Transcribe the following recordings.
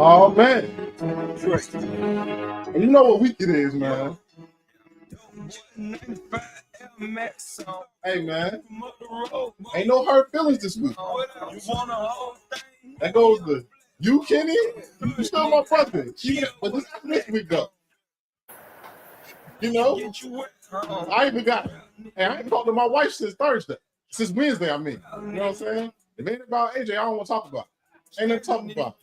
Oh man, and you know what week it is, man. Hey man, ain't no hurt feelings this week. That goes to you, Kenny. You still my brother. But this week though, you know, I even got. Hey, I ain't talked to my wife since Wednesday. I mean, you know what I'm saying? If it ain't about AJ, I don't want to talk about it. Ain't nothing talking about.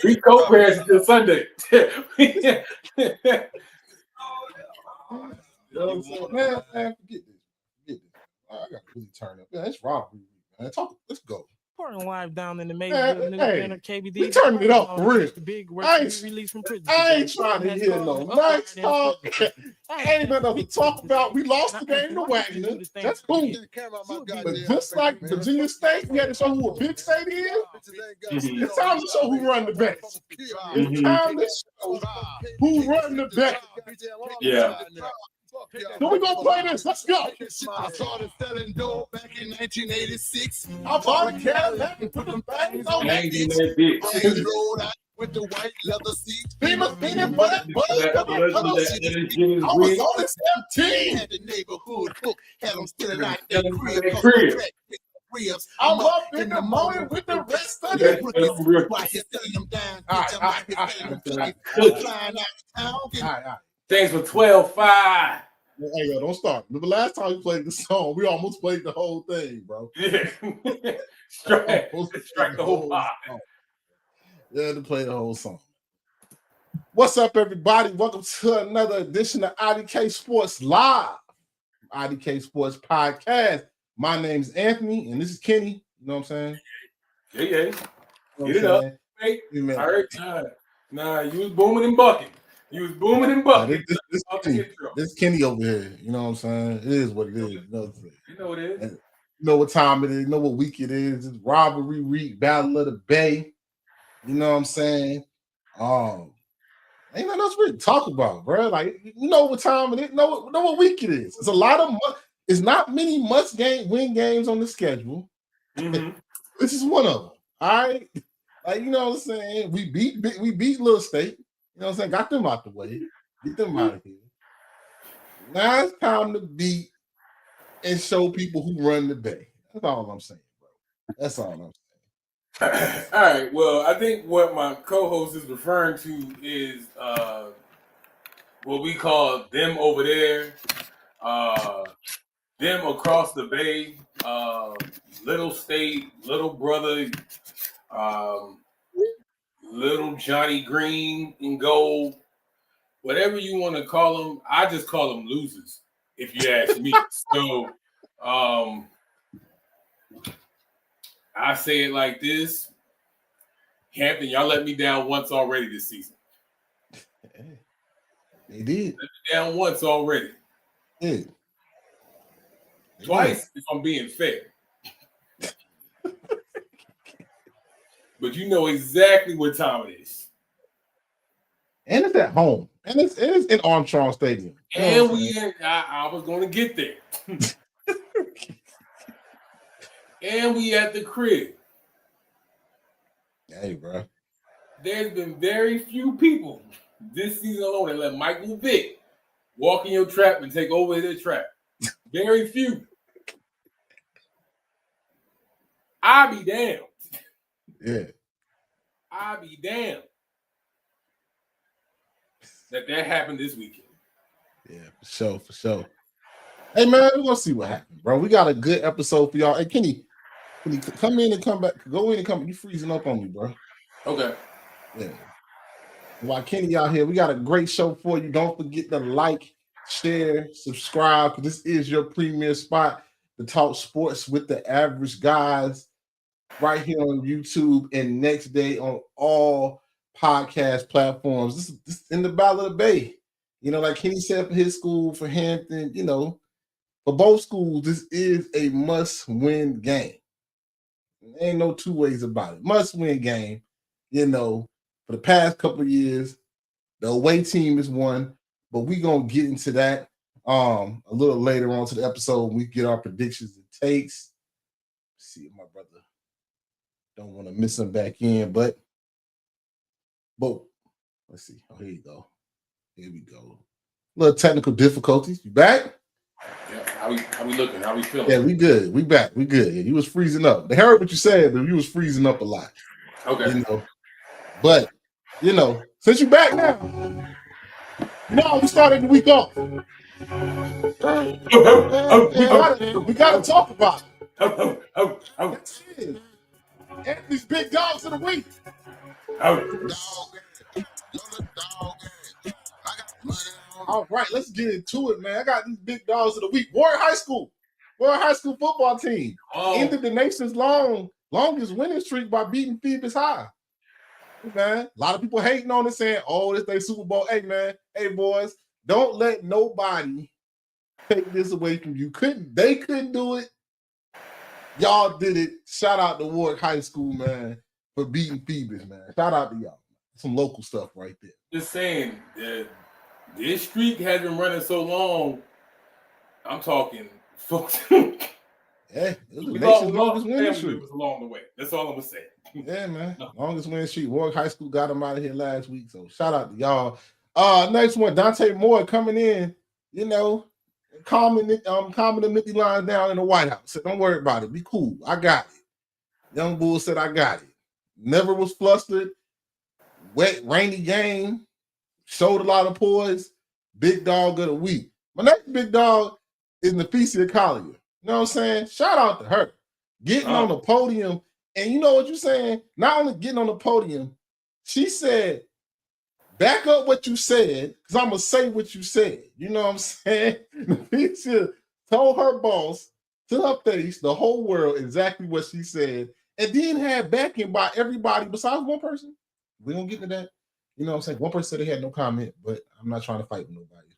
We co-parents until Sunday. You know what I'm saying? Man, forget this. I got to really turn up. Yeah, it's rivalry, man. Let's go. Reporting live down in the major KBD. We turning it up for real. Big I release from prison. ain't trying to hear no nice talk. Ain't nothing to talk about. We lost the game to Wagner. That's cool. But just like Virginia State, we had to show who a big state is. It's time to show who run the best. It's time to show who run the best. Yeah. So we gonna play this. Let's go. I started selling dope back in 1986. I bought a Cadillac and put them things on that bitch. Rolled out with the white leather seat. Beamer spinning for that butt. I was only 17. Had the neighborhood book, had them still out their crib. I'm up in the morning with the rest of the rookies. Why you selling them down? Thanks for 12-5. Hey, yo, don't start. Remember last time we played the song, we almost played the whole thing, bro. Yeah. Strike the whole pot. Yeah, to play the whole song. What's up, everybody? Welcome to another edition of IDK Sports Live, IDK Sports Podcast. My name's Anthony, and this is Kenny. You know what I'm saying? Yeah. You know Get it up. Hey, I heard nah, you was booming and bucking. This Kenny over here. You know what I'm saying? It is what it is. You know what it is. You know what time it is. You know what week it is. It's Rivalry Week, Battle of the Bay. You know what I'm saying? Ain't nothing else really to talk about, bro. Like, you know what time it is. Know what week it is. It's a lot of it's not many win games on the schedule. Mm-hmm. This is one of them. All right. Like, you know what I'm saying? We beat Little State. You know what I'm saying? Got them out the way. Get them out of here. Now it's time to beat and show people who run the Bay. That's all I'm saying, bro. That's all I'm saying. All right. Well, I think what my co-host is referring to is what we call them over there, them across the Bay, Little State, Little Brother, Little Johnny Green and Gold, whatever you want to call them. I just call them losers, if you ask me. So, I say it like this: Hampton, y'all let me down once already this season. They did. Let me down once already. Yeah. Twice, if I'm being fair. But you know exactly what time it is. And it's at home. And it's in Armstrong Stadium. And I was going to get there. And we at the crib. Hey, bro. There's been very few people this season alone that let Michael Vick walk in your trap and take over their trap. Very few. I be damned. Yeah. I be damned that happened this weekend. Yeah, for sure. Hey, man, we're going to see what happens, bro. We got a good episode for y'all. Hey, Kenny, come in and come back. Go in and come. You freezing up on me, bro. Okay. Yeah. While Kenny out here, we got a great show for you. Don't forget to like, share, subscribe, because this is your premier spot. to talk sports with the average guys right here on YouTube and next day on all podcast platforms. This is in the Battle of the Bay. You know, like Kenny said for his school, for Hampton, you know, for both schools, this is a must-win game. There ain't no two ways about it. Must-win game. You know, for the past couple of years, the away team has won, but we're going to get into that a little later on to the episode when we get our predictions and takes. Let's see if my brother don't want to miss him back in, but let's see. Oh, here you go. Here we go. Little technical difficulties. You back? Yeah. How we looking? How we feeling? Yeah, we good. We back. We good. Yeah, you was freezing up. They heard what you said, but you was freezing up a lot. Okay. You know, but you know, since you back now, you know, we started the week off. We gotta talk about it. Anthony's big dogs of the week. All right, let's get into it, man. I got these big dogs of the week. Warren High School football team ended the nation's longest winning streak by beating Phoebus High. Man, a lot of people hating on it, saying, "Oh, this they Super Bowl." Hey, man, hey boys, don't let nobody take this away from you. They couldn't do it. Y'all did it. Shout out to Warwick High School, man, for beating Phoebus, man. Shout out to y'all. Some local stuff right there. Just saying, this streak has been running so long. I'm talking, folks. Yeah, it was the nation's longest winning streak. Along the way. That's all I'm gonna say. Yeah, man. Longest winning streak. Warwick High School got them out of here last week. So shout out to y'all. Next one, Dante Moore coming in, you know, calming the Mickey lines down in the White House. So don't worry about it. Be cool. I got it. Young Bull said I got it. Never was flustered. Wet, rainy game. Showed a lot of poise. Big dog of the week. My next big dog is Nafisia Collier. You know what I'm saying? Shout out to her. Getting on the podium. And you know what you're saying? Not only getting on the podium, she said, back up what you said, because I'm going to say what you said. You know what I'm saying? Nafisia told her boss to her face, the whole world, exactly what she said, and then had backing by everybody besides one person. We're going to get into that. You know what I'm saying? One person said they had no comment, but I'm not trying to fight with nobody.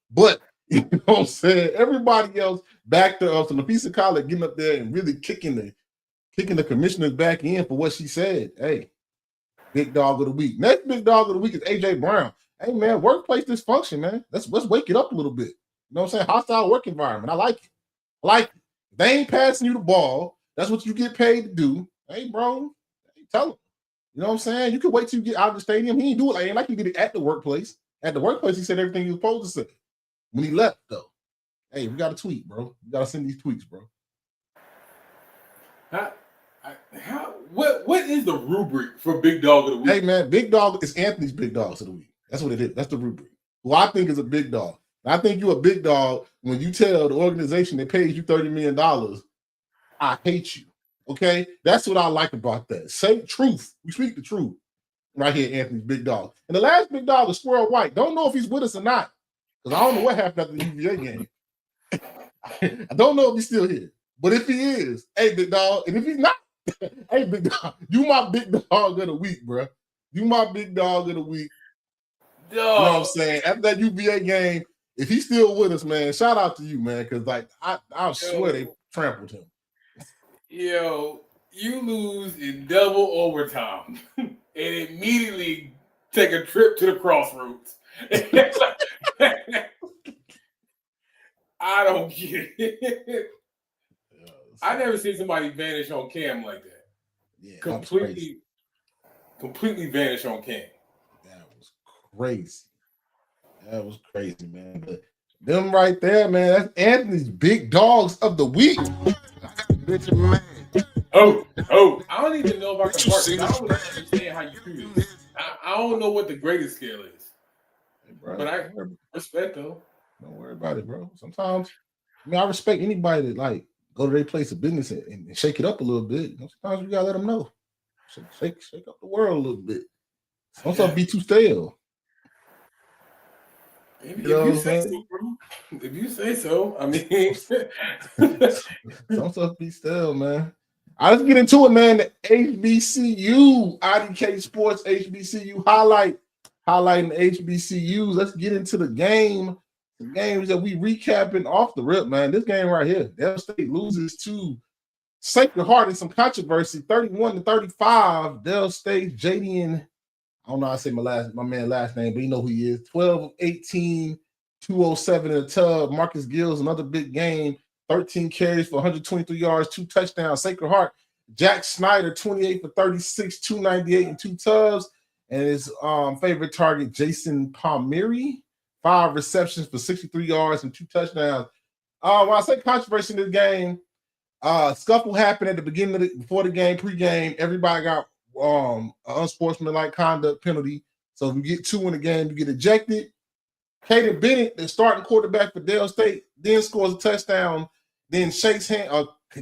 But, you know what I'm saying? Everybody else backed her up. So Nafisia Collier getting up there and really kicking the commissioners back in for what she said. Hey, big dog of the week. Next big dog of the week is AJ Brown. Hey, man, workplace dysfunction, man. Let's wake it up a little bit. You know what I'm saying? Hostile work environment. I like it. If they ain't passing you the ball, that's what you get paid to do. Hey, bro, tell them. You know what I'm saying? You can wait till you get out of the stadium. He ain't do it. Ain't like he did it at the workplace. At the workplace, he said everything he was supposed to say. When he left, though, hey, we got to tweet, bro. We got to send these tweets, bro. What is the rubric for big dog of the week? Hey, man, big dog is Anthony's big dogs of the week. That's what it is. That's the rubric. Who I think is a big dog. And I think you're a big dog when you tell the organization that pays you $30 million, I hate you. Okay? That's what I like about that. Say truth. We speak the truth. Right here, Anthony's big dog. And the last big dog is Squirrel White. Don't know if he's with us or not. Because I don't know what happened after the UVA game. I don't know if he's still here. But if he is, hey, big dog. And if he's not, hey, big dog. You my big dog of the week, bro. You my big dog of the week. You know what I'm saying? After that UVA game, if he's still with us, man, shout out to you, man. Because, like, I swear they trampled him. Yo, you lose in double overtime and immediately take a trip to the crossroads. I don't get it. I never seen somebody vanish on cam like that. Yeah, completely vanish on cam. That was crazy. That was crazy, man. But them right there, man, that's Anthony's big dogs of the week. Bitch, man. Oh, I don't even know if I can work. I don't understand how you do this. I don't know what the grading scale is. Hey, bro, but I respect them. Don't worry about it, bro. Sometimes, I mean, I respect anybody that like go to their place of business and shake it up a little bit. You know, sometimes we gotta let them know. Shake up the world a little bit. Don't be too stale. If you say so, bro. If you say so, I mean, some stuff be still, man. Let's get into it, man. The HBCU, IDK Sports HBCU highlighting the HBCUs. Let's get into the game. The games that we recapping off the rip, man. This game right here, Del State loses to Sacred Heart in some controversy, 31-35. Del State, Jadian, I don't know how to say my man last name, but you know who he is. 12 of 18, 207 in the tub. Marcus Gills, another big game. 13 carries for 123 yards, 2 touchdowns. Sacred Heart, Jack Snyder, 28 for 36, 298 and 2 tubs. And his favorite target, Jason Palmieri, 5 receptions for 63 yards and 2 touchdowns. When I say controversy in this game, scuffle happened at the beginning before the game, pregame. Everybody got an unsportsmanlike conduct penalty. So if you get 2 in the game, you get ejected. Caden Bennett, the starting quarterback for Del State, then scores a touchdown, then shakes hand,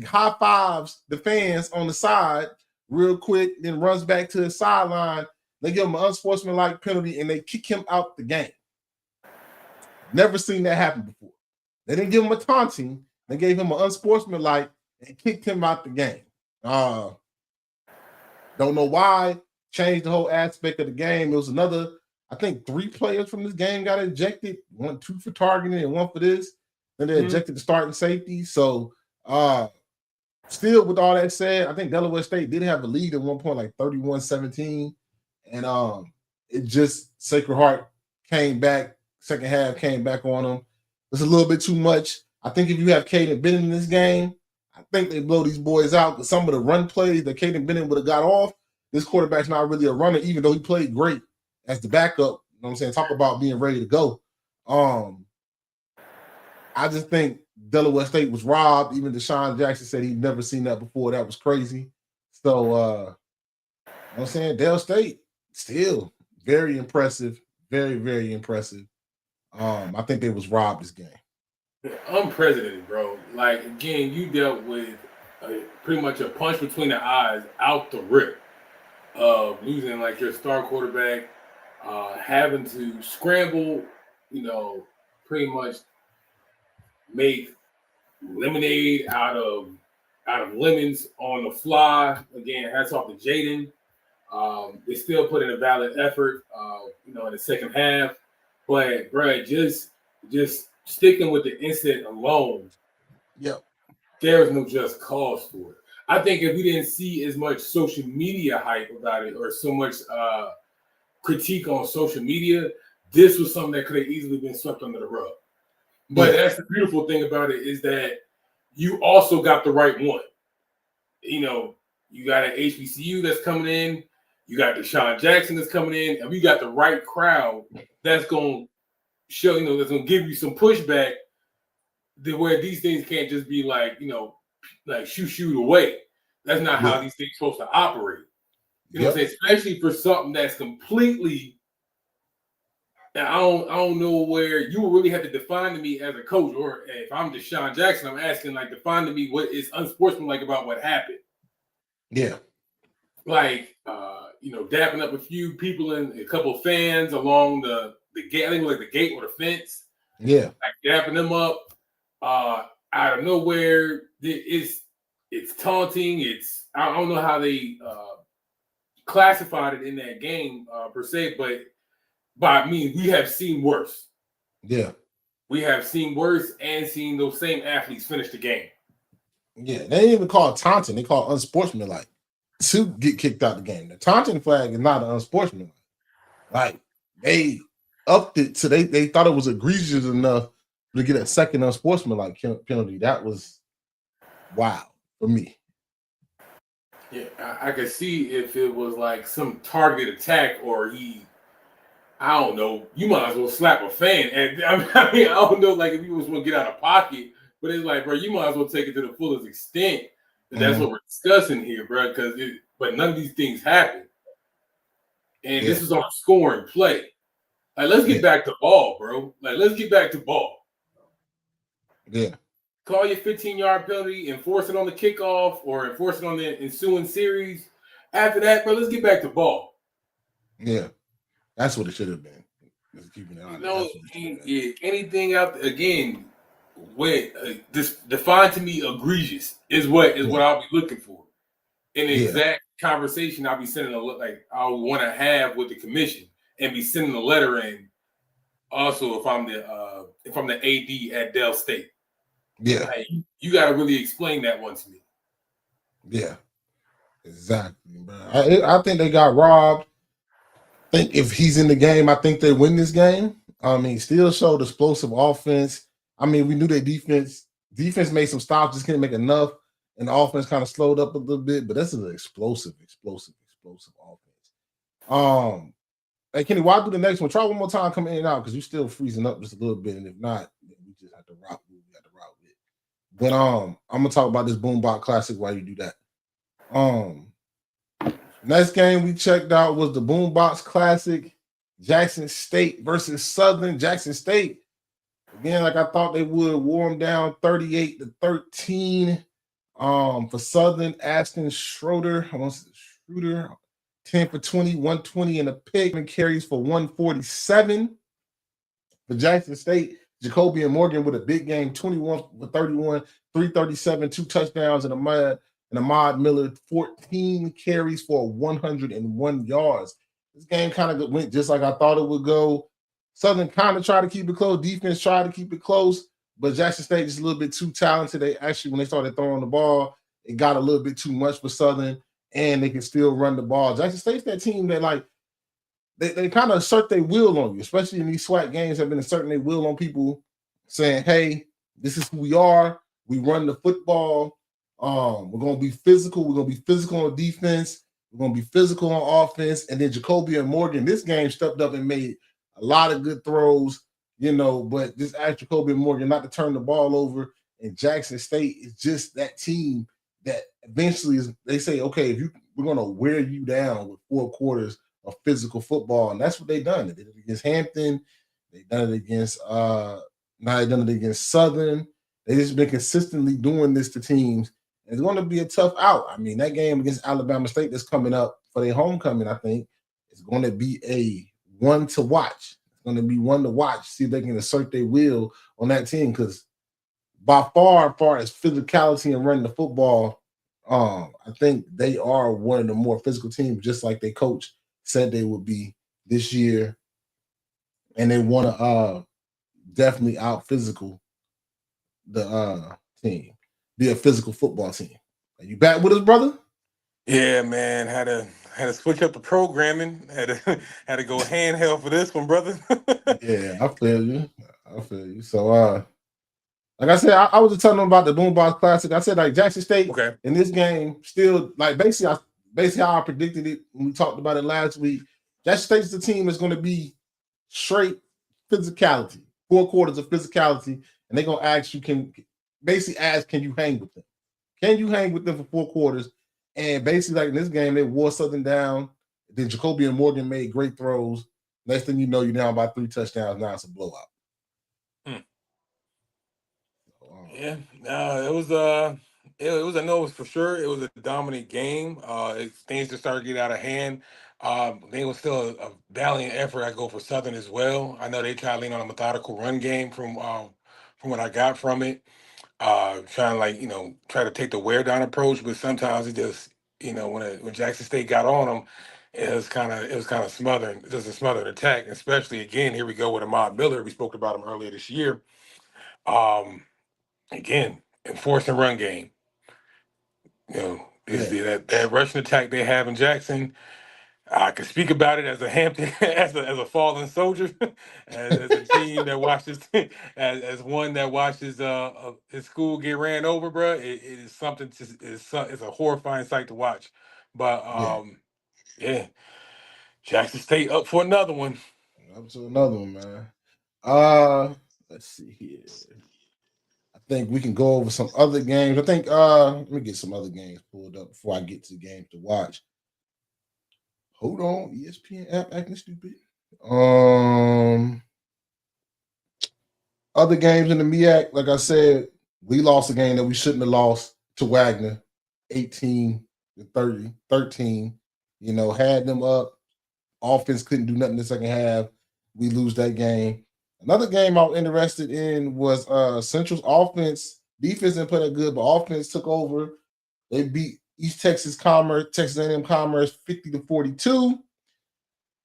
high fives the fans on the side real quick, then runs back to the sideline. They give him an unsportsmanlike penalty and they kick him out the game. Never seen that happen before. They didn't give him a taunting. They gave him an unsportsmanlike and kicked him out the game. Don't know why. Changed the whole aspect of the game. It was another, I think 3 players from this game got ejected. 2 for targeting and 1 for this. Then they ejected the starting safety. So still with all that said, I think Delaware State did have a lead at one point, like 31-17. And it just Sacred Heart came back, second half came back on them. It's a little bit too much. I think if you have Caden Bennett in this game, I think they blow these boys out. But some of the run plays that Caden Bennett would have got off, this quarterback's not really a runner, even though he played great as the backup. You know what I'm saying? Talk about being ready to go. I just think Delaware State was robbed. Even Deshaun Jackson said he'd never seen that before. That was crazy. So, you know what I'm saying? Del State, still very impressive. Very, very impressive. I think they was robbed this game. Unprecedented, bro. Like, again, you dealt with pretty much a punch between the eyes out the rip of losing, like, your star quarterback, having to scramble, you know, pretty much make lemonade out of lemons on the fly. Again, hats off to Jaden. They still put in a valid effort, you know, in the second half. But, bro, just sticking with the incident alone, yep, there was no just cause for it. I think if we didn't see as much social media hype about it or so much critique on social media, this was something that could have easily been swept under the rug. But that's the beautiful thing about it, is that you also got the right one. You know, you got an HBCU that's coming in, you got Deshaun Jackson that's coming in, and we got the right crowd that's going to show, you know, that's going to give you some pushback where these things can't just be like, you know, like shoot away. That's not how these things are supposed to operate. You know what I'm saying? Especially for something that's completely, I don't know where you will really have to define to me as a coach, or if I'm Deshaun Jackson, I'm asking, like, define to me what is unsportsmanlike about what happened. Yeah. Like, you know, dapping up a few people and a couple of fans along the gate, I think like the gate or the fence. Yeah. Like dapping them up out of nowhere. It's taunting. I don't know how they classified it in that game per se, but by me, we have seen worse. Yeah. We have seen worse and seen those same athletes finish the game. Yeah, they didn't even call it taunting. They call it unsportsmanlike to get kicked out the game. The taunting flag is not an unsportsmanlike. Like, they upped it to they thought it was egregious enough to get a second unsportsmanlike penalty. That was wild for me. Yeah, I could see if it was like some targeted attack, or I don't know, you might as well slap a fan. And I mean, I don't know, like, if you was going to get out of pocket, but it's like, bro, you might as well take it to the fullest extent. And that's what we're discussing here, bro, but none of these things happen. And this is on a scoring play. Like, let's get back to ball, bro. Like, let's get back to ball. Yeah. Call your 15-yard penalty, enforce it on the kickoff, or enforce it on the ensuing series. After that, bro, let's get back to ball. Yeah. That's what it should have been. Just keeping it You honest. know, That's what yeah, anything out again, when this defined to me egregious is what I'll be looking for. An exact conversation I'll be sending like I want to have with the commission and be sending a letter in. Also, if I'm the AD at Dell State, like, you got to really explain that one to me. Yeah, exactly, bro. I think they got robbed. I think if he's in the game, I think they win this game. I mean, still showed explosive offense. I mean, we knew their defense made some stops, just couldn't make enough, and the offense kind of slowed up a little bit. But that's an explosive offense. Hey Kenny, why do the next one? Try one more time, come in and out because you're still freezing up just a little bit, and if not, then we just have to rock. We have to rock with it. But I'm gonna talk about this Boombox Classic while you do that. Next game we checked out was the Boombox Classic, Jackson State versus Southern. Jackson State, again, like I thought they would, wore them down 38-13. For Southern, Ashton Schroeder, 10 for 20, 120 and a pick, and carries for 147. For Jackson State, Jacoby and Morgan with a big game, 21 for 31, 337, 2 touchdowns, and Ahmad Miller, 14 carries for 101 yards. This game kind of went just like I thought it would go. Southern kind of tried to keep it close. Defense tried to keep it close, but Jackson State just a little bit too talented. They actually, when they started throwing the ball, it got a little bit too much for Southern, and they can still run the ball. Jackson State's that team that, like, they kind of assert their will on you, especially in these SWAC games, have been asserting their will on people, saying, hey, this is who we are. We run the football. We're going to be physical. We're going to be physical on defense. We're going to be physical on offense. And then Jacoby and Morgan, this game stepped up and made a lot of good throws, but just ask Jacoby and Morgan not to turn the ball over. And Jackson State is just that team that eventually they say, okay, we're going to wear you down with 4 quarters of physical football. And that's what they done. They did it against Hampton. They done it against now they done it against Southern. They just been consistently doing this to teams. And it's going to be a tough out. I mean, that game against Alabama State that's coming up for their homecoming, I think, is going to be a one to watch. It's going to be one to watch, see if they can assert their will on that team. Because by far as physicality and running the football, I think they are one of the more physical teams, just like their coach said they would be this year. And they want to definitely out physical the team, be a physical football team. Are you back with us, brother? Yeah, man. Had to switch up the programming. Had to go handheld for this one, brother. Yeah, I feel you. So like I said, I was just telling them about the Boombox Classic. I said, like, Jackson State in this game still, like, basically how I predicted it when we talked about it last week. Jackson State's the team that's going to be straight physicality, 4 quarters of physicality, and they're going to ask you, can you hang with them? Can you hang with them for 4 quarters? And basically, like in this game, they wore Southern down. Then Jacoby and Morgan made great throws. Next thing you know, you're down by 3 touchdowns. Now it's a blowout. Yeah, it was I know it was for sure. It was a dominant game. Things just started to get out of hand. They was still a valiant effort. I go for Southern as well. I know they try to lean on a methodical run game from what I got from it. Trying to try to take the wear down approach, but sometimes it just when Jackson State got on them, it was kind of smothering, just a smothered attack. Especially again, here we go with Ahmad Miller. We spoke about him earlier this year. Again, enforcing run game. That rushing attack they have in Jackson. I can speak about it as a Hampton, as a fallen soldier, as a team that watches, as one that watches his school get ran over, bro. It is something. It's a horrifying sight to watch. But yeah, Jackson State up for another one. Up to another one, man. Let's see here. I think we can go over some other games. I think let me get some other games pulled up before I get to games to watch. Hold on, ESPN app acting stupid. Other games in the MEAC, like I said, we lost a game that we shouldn't have lost to Wagner, 18-13. Had them up. Offense couldn't do nothing in the second half. we lose that game. Another game I was interested in was Central's offense. Defense didn't play that good, but offense took over. They beat East Texas Commerce, Texas A&M Commerce 50-42.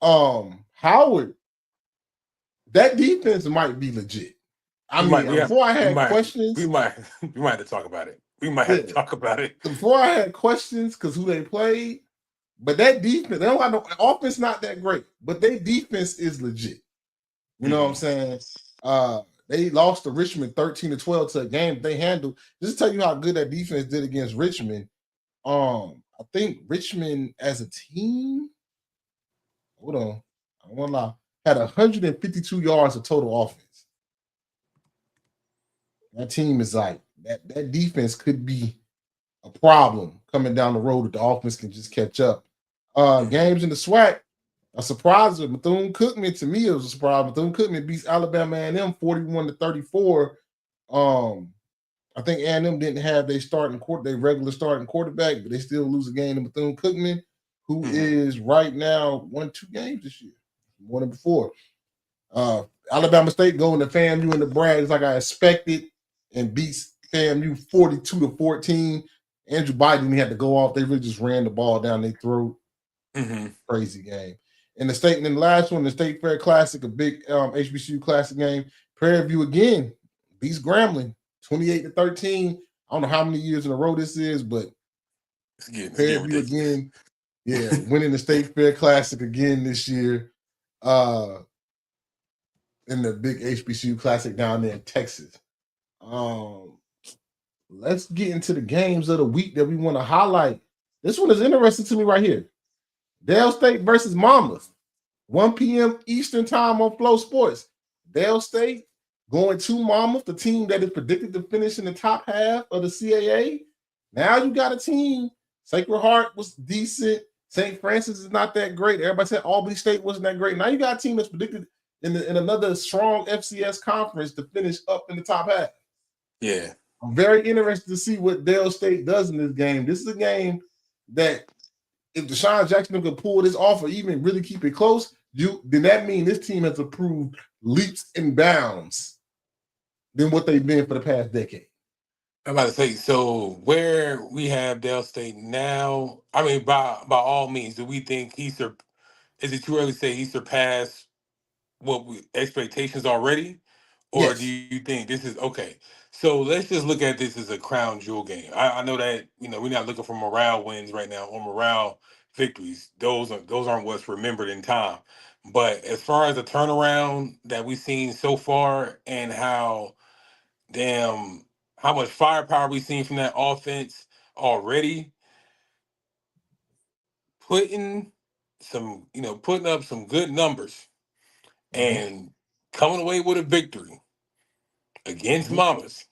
Howard, that defense might be legit. Before I had questions, we might have to talk about it. We might have to talk about it. Before I had questions because who they played, but that defense, they don't have no offense, not that great, but their defense is legit. You know what I'm saying? They lost to Richmond 13-12 to a game they handled. Just to tell you how good that defense did against Richmond. I think Richmond as a team, hold on, I won't lie, had 152 yards of total offense. That team is like that defense could be a problem coming down the road if the offense can just catch up. Games in the SWAC, a surprise with Bethune-Cookman. To me, it was a surprise. Bethune-Cookman beats Alabama A&M 41-34. I think A&M didn't have their regular starting quarterback, but they still lose a game to Bethune-Cookman, who is right now won 2 games this year, more than before. Alabama State going to FAMU in the Brags like I expected and beats FAMU 42-14. Andrew Biden had to go off. They really just ran the ball down their throat. Crazy game. And the last one, the State Fair Classic, a big HBCU Classic game. Prairie View again beats Grambling 28-13. I don't know how many years in a row this is, but Prairie View again, winning the State Fair Classic again this year. In the big HBCU Classic down there in Texas. Let's get into the games of the week that we want to highlight. This one is interesting to me right here. Dale State versus Monmouth. 1 p.m. Eastern time on Flow Sports. Dale State going to Monmouth, the team that is predicted to finish in the top half of the CAA. Now you got a team. Sacred Heart was decent. St. Francis is not that great. Everybody said Albany State wasn't that great. Now you got a team that's predicted in another strong FCS conference to finish up in the top half. Yeah. I'm very interested to see what Dale State does in this game. This is a game that if Deshaun Jackson could pull this off or even really keep it close, then that means this team has improved leaps and bounds than what they've been for the past decade. I'm about to say, so where we have Dale State now, I mean, by all means, do we think is it too early to say he surpassed expectations already? Or do you think this is okay? So let's just look at this as a crown jewel game. I know that we're not looking for morale wins right now or morale victories. Those aren't what's remembered in time. But as far as the turnaround that we've seen so far and how much firepower we've seen from that offense already, putting up some good numbers and coming away with a victory against Mamas.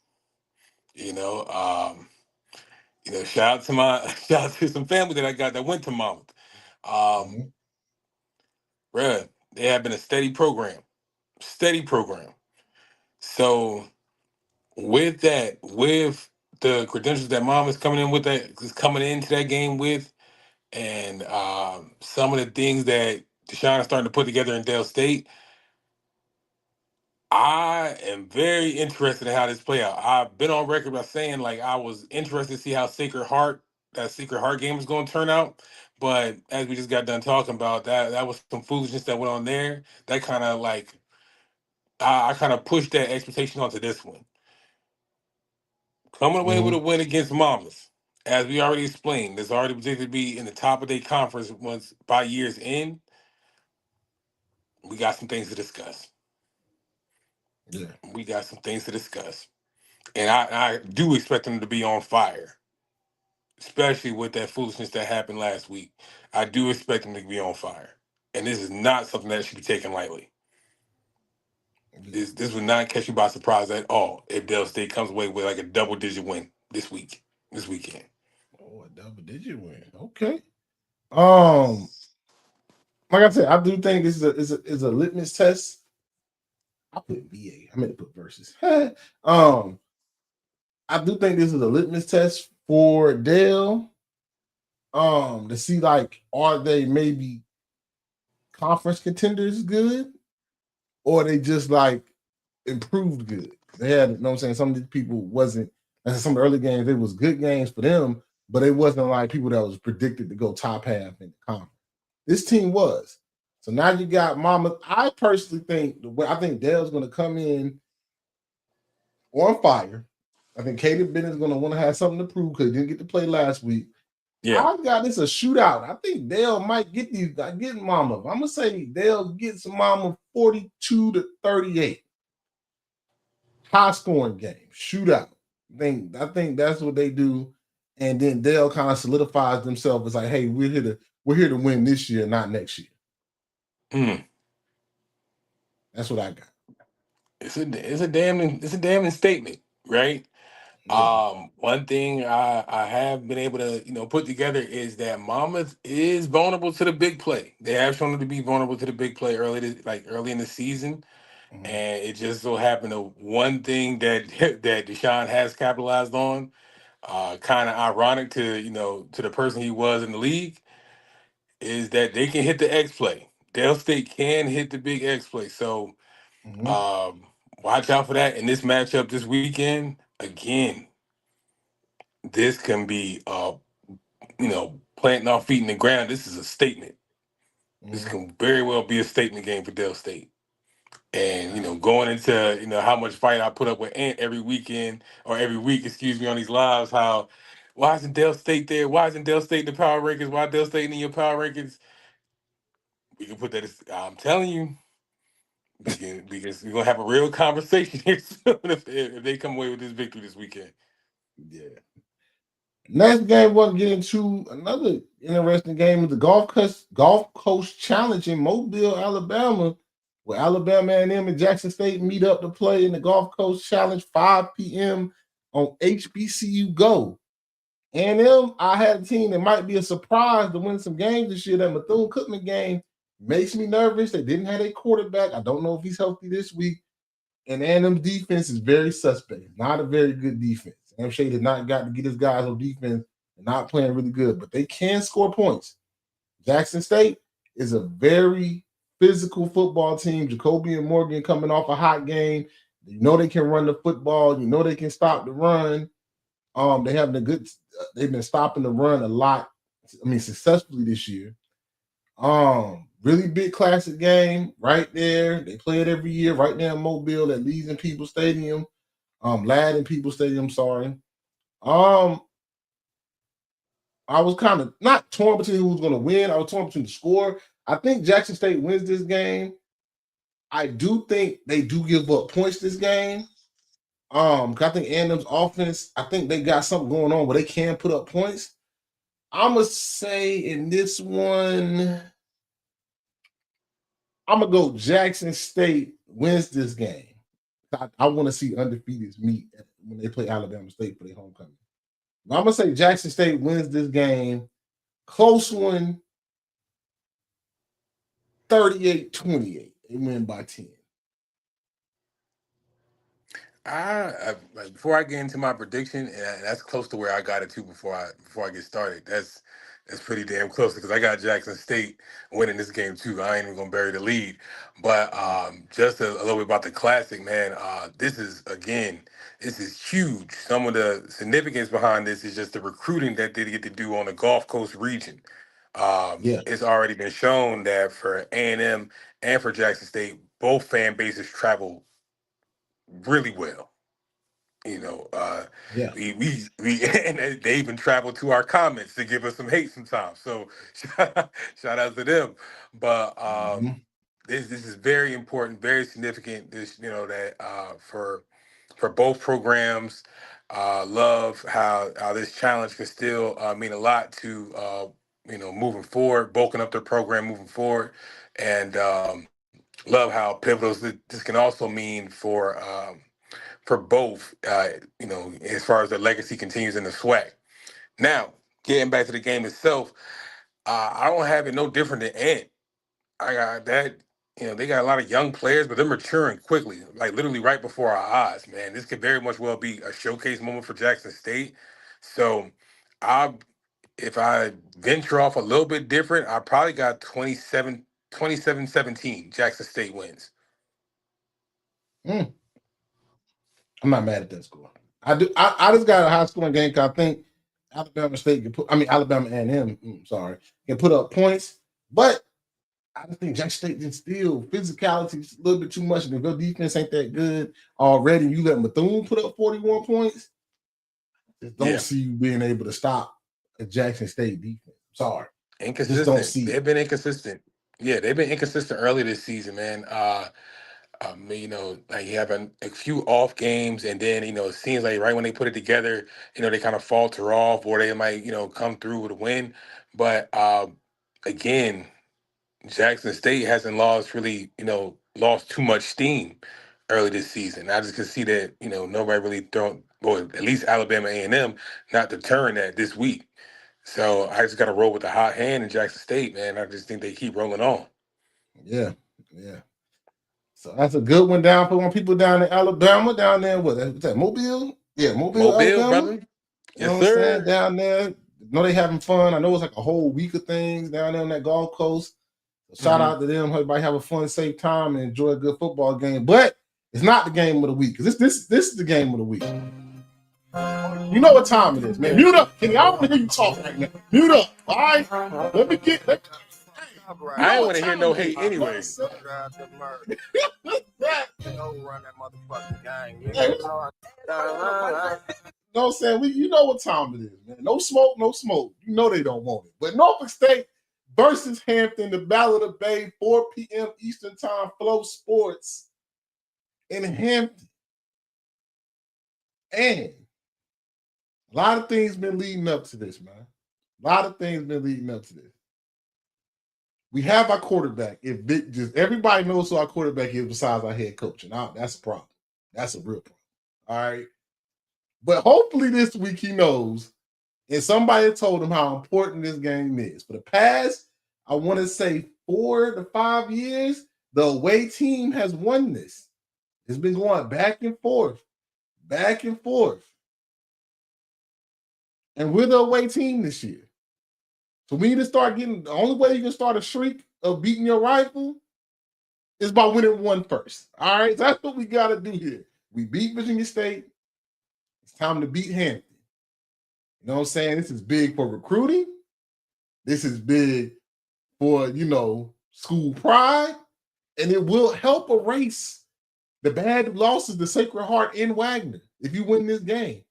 Shout out to some family that I got that went to Monmouth. They have been a steady program. So with that, with the credentials that Mom is coming into that game with, and some of the things that Deshaun is starting to put together in Dale State, I am very interested in how this play out. I've been on record by saying I was interested to see how that Sacred Heart game is going to turn out. But as we just got done talking about that was some foolishness that went on there. That kind of I kind of pushed that expectation onto this one. Coming away with a win against Monmouth, as we already explained, that's already predicted to be in the top of their conference once by year's end. We got some things to discuss. Yeah, we got some things to discuss, and I do expect them to be on fire, especially with that foolishness that happened last week. I do expect them to be on fire, and this is not something that should be taken lightly. This would not catch you by surprise at all if Dale State comes away with a double-digit win this weekend. Oh, a double-digit win. Okay. Like I said, I do think this is a litmus test. I put BA. I meant to put versus. I do think this is a litmus test for Dale. To see are they maybe conference contenders good? or they just like improved good. They had, you know what I'm saying? Some of these people wasn't, and some of the early games, it was good games for them, but it wasn't like people that was predicted to go top half in the conference. This team was. So now you got Mama. I personally think I think Dale's going to come in on fire. I think Caleb Bennett's going to want to have something to prove because he didn't get to play last week. Yeah. I got this a shootout. I think Dale might get Mama. I'm gonna say Dale gets Mama 42-38. High scoring game, shootout. I think that's what they do. And then Dale kind of solidifies themselves as like, hey, we're here to win this year, not next year. That's what I got. It's a damning statement, right? Yeah. One thing I have been able to put together is that Monmouth is vulnerable to the big play. They have shown to be vulnerable to the big play early in the season, and it just so happened to one thing that that Deshaun has capitalized on. Kind of ironic to the person he was in the league is that they can hit the X play. Dale State can hit the big X play, so watch out for that in this matchup this weekend. Again, this can be planting our feet in the ground. This is a statement. This can very well be a statement game for Dale State. And going into how much fight I put up with Ant every weekend or every week, excuse me, on these lives, how why isn't Dale State there? Why isn't Dale State in the power rankings? Why Dale State in your power rankings? We can put that. I'm telling you, because we're gonna have a real conversation here soon if they come away with this victory this weekend. Yeah. Next game, we'll get into another interesting game of the Gulf Coast Challenge in Mobile, Alabama, where Alabama A&M and Jackson State meet up to play in the Gulf Coast Challenge 5 p.m. on HBCU Go. A&M, I had a team that might be a surprise to win some games this year. That Bethune-Cookman game makes me nervous. They didn't have a quarterback. I don't know if he's healthy this week. And A&M's defense is very suspect. Not a very good defense. Sam Shea did not got to get his guys on defense and not playing really good, but they can score points. Jackson State is a very physical football team. Jacoby and Morgan coming off a hot game. You know they can run the football. You know they can stop the run. They've been stopping the run a lot. I mean, successfully this year. Really big classic game right there. They play it every year right there in Mobile at Leeds and People Stadium. Ladd and People Stadium, sorry. I was kind of not torn between who was going to win. I was torn between the score. I think Jackson State wins this game. I do think they do give up points this game. Because I think A&M's offense, I think they got something going on where they can put up points. I'm going to say in this one, I'm going to go Jackson State wins this game. I want to see undefeateds meet when they play Alabama State for their homecoming. But I'm going to say Jackson State wins this game. Close one, 38-28. They win by 10. Before I get into my prediction, and that's close to where I got it to before I get started. That's pretty damn close because I got Jackson State winning this game too. I ain't even gonna bury the lead, but just a little bit about the classic, man. This is huge. Some of the significance behind this is just the recruiting that they get to do on the Gulf Coast region. It's already been shown that for A&M and for Jackson State, both fan bases travel really well. We and they even travel to our comments to give us some hate sometimes. So shout out to them. But this is very important, very significant. This that for both programs. Love how this challenge can still mean a lot to moving forward, bulking up their program moving forward, and love how pivotal this can also mean for both, as far as the legacy continues in the SWAC. Now, getting back to the game itself, I don't have it no different than Ant. I got that, they got a lot of young players, but they're maturing quickly, like literally right before our eyes, man. This could very much well be a showcase moment for Jackson State. So, if I venture off a little bit different, I probably got 27-17 Jackson State wins. I'm not mad at that score. I just got a high scoring game because I think Alabama State can Alabama A&M, can put up points, but I just think Jackson State can still physicality is a little bit too much. And if your defense ain't that good already, you let Bethune put up 41 points. Just don't see you being able to stop a Jackson State defense. Sorry. Inconsistent. Just don't see they've been inconsistent. Yeah, they've been inconsistent early this season, man. Like you have a few off games, and then it seems like right when they put it together, they kind of falter off, or they might come through with a win. But again, Jackson State hasn't lost too much steam early this season. I just can see that nobody really at least Alabama A&M not deterring that this week. So I just got to roll with the hot hand in Jackson State, man. I just think they keep rolling on. Yeah. So that's a good one down for people down in Alabama, down there. What's that, Mobile? Yeah, Mobile, Alabama. Brother. Yes, sir. Down there. I know they having fun. I know it's like a whole week of things down there on that Gulf Coast. So shout out to them. Everybody have a fun, safe time and enjoy a good football game. But it's not the game of the week because this is the game of the week. You know what time it is, man. Mute up, Kenny. I don't want to hear you talk right now. Mute up. All right. I don't want to hear no hate anyway. You know what I'm saying? You know what time it is, man. No smoke, no smoke. You know they don't want it. But Norfolk State versus Hampton, the Battle of the Bay, 4 p.m. Eastern Time, Flow Sports in Hampton. And a lot of things been leading up to this, man. A lot of things been leading up to this. We have our quarterback. Everybody knows who our quarterback is besides our head coach. And that's a problem. That's a real problem. All right. But hopefully this week he knows, and somebody told him how important this game is. For the past, I want to say 4 to 5 years, the away team has won this. It's been going back and forth. And we're the away team this year. So we need to start the only way you can start a streak of beating your rival is by winning one first. All right, so that's what we got to do here. We beat Virginia State. It's time to beat Hampton. You know what I'm saying? This is big for recruiting. This is big for, school pride. And it will help erase the bad losses to Sacred Heart in Wagner if you win this game.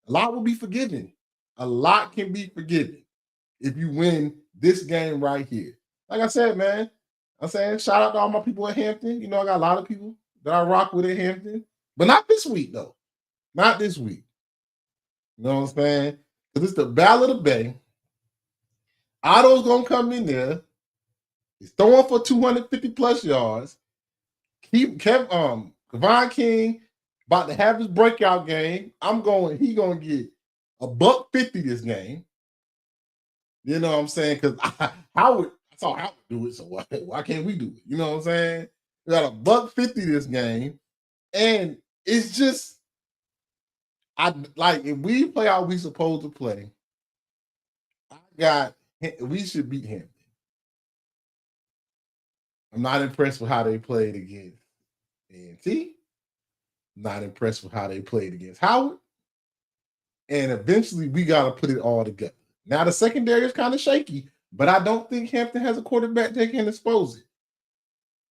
A lot will be forgiven. A lot can be forgiven if you win this game right here. Like I said, man, I'm saying shout out to all my people at Hampton. I got a lot of people that I rock with at Hampton. But not this week, though. Not this week. You know what I'm saying? Because it's the Battle of the Bay. Otto's going to come in there. He's throwing for 250-plus yards. Kevon King about to have his breakout game. He going to get $150 this game. You know what I'm saying? Because I saw Howard do it, so why can't we do it? You know what I'm saying? We got $150 this game. And it's just, if we play how we supposed to play, we should beat Hampton. I'm not impressed with how they played against A&T. Not impressed with how they played against Howard. And eventually we got to put it all together. Now the secondary is kind of shaky, but I don't think Hampton has a quarterback that can expose it.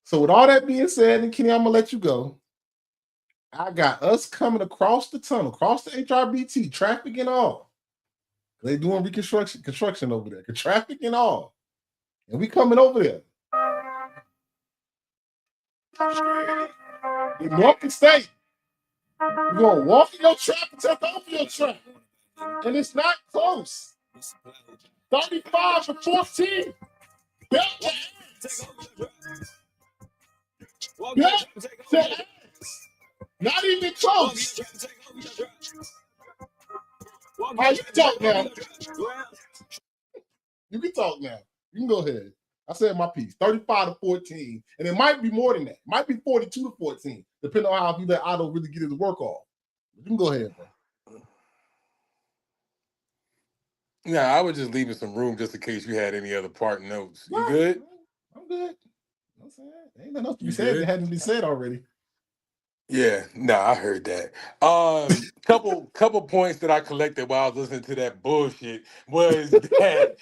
So with all that being said, and Kenny, I'm going to let you go. I got us coming across the tunnel, across the HRBT, traffic and all. They doing construction over there, traffic and all. And we coming over there. In Norfolk State, we're going to walk in your trap and take over your trap. And it's not close. 35-14. Not even close. All right, you can talk now. You can talk now. You can go ahead. I said my piece. 35-14. And it might be more than that. It might be 42-14, depending on how you let Otto really get his work off. You can go ahead, bro. Yeah, I was just leaving some room just in case you had any other part notes. You good? I'm good. I'm saying ain't nothing else to be said that hadn't been said already. Yeah, no, I heard that. Couple points that I collected while I was listening to that bullshit was that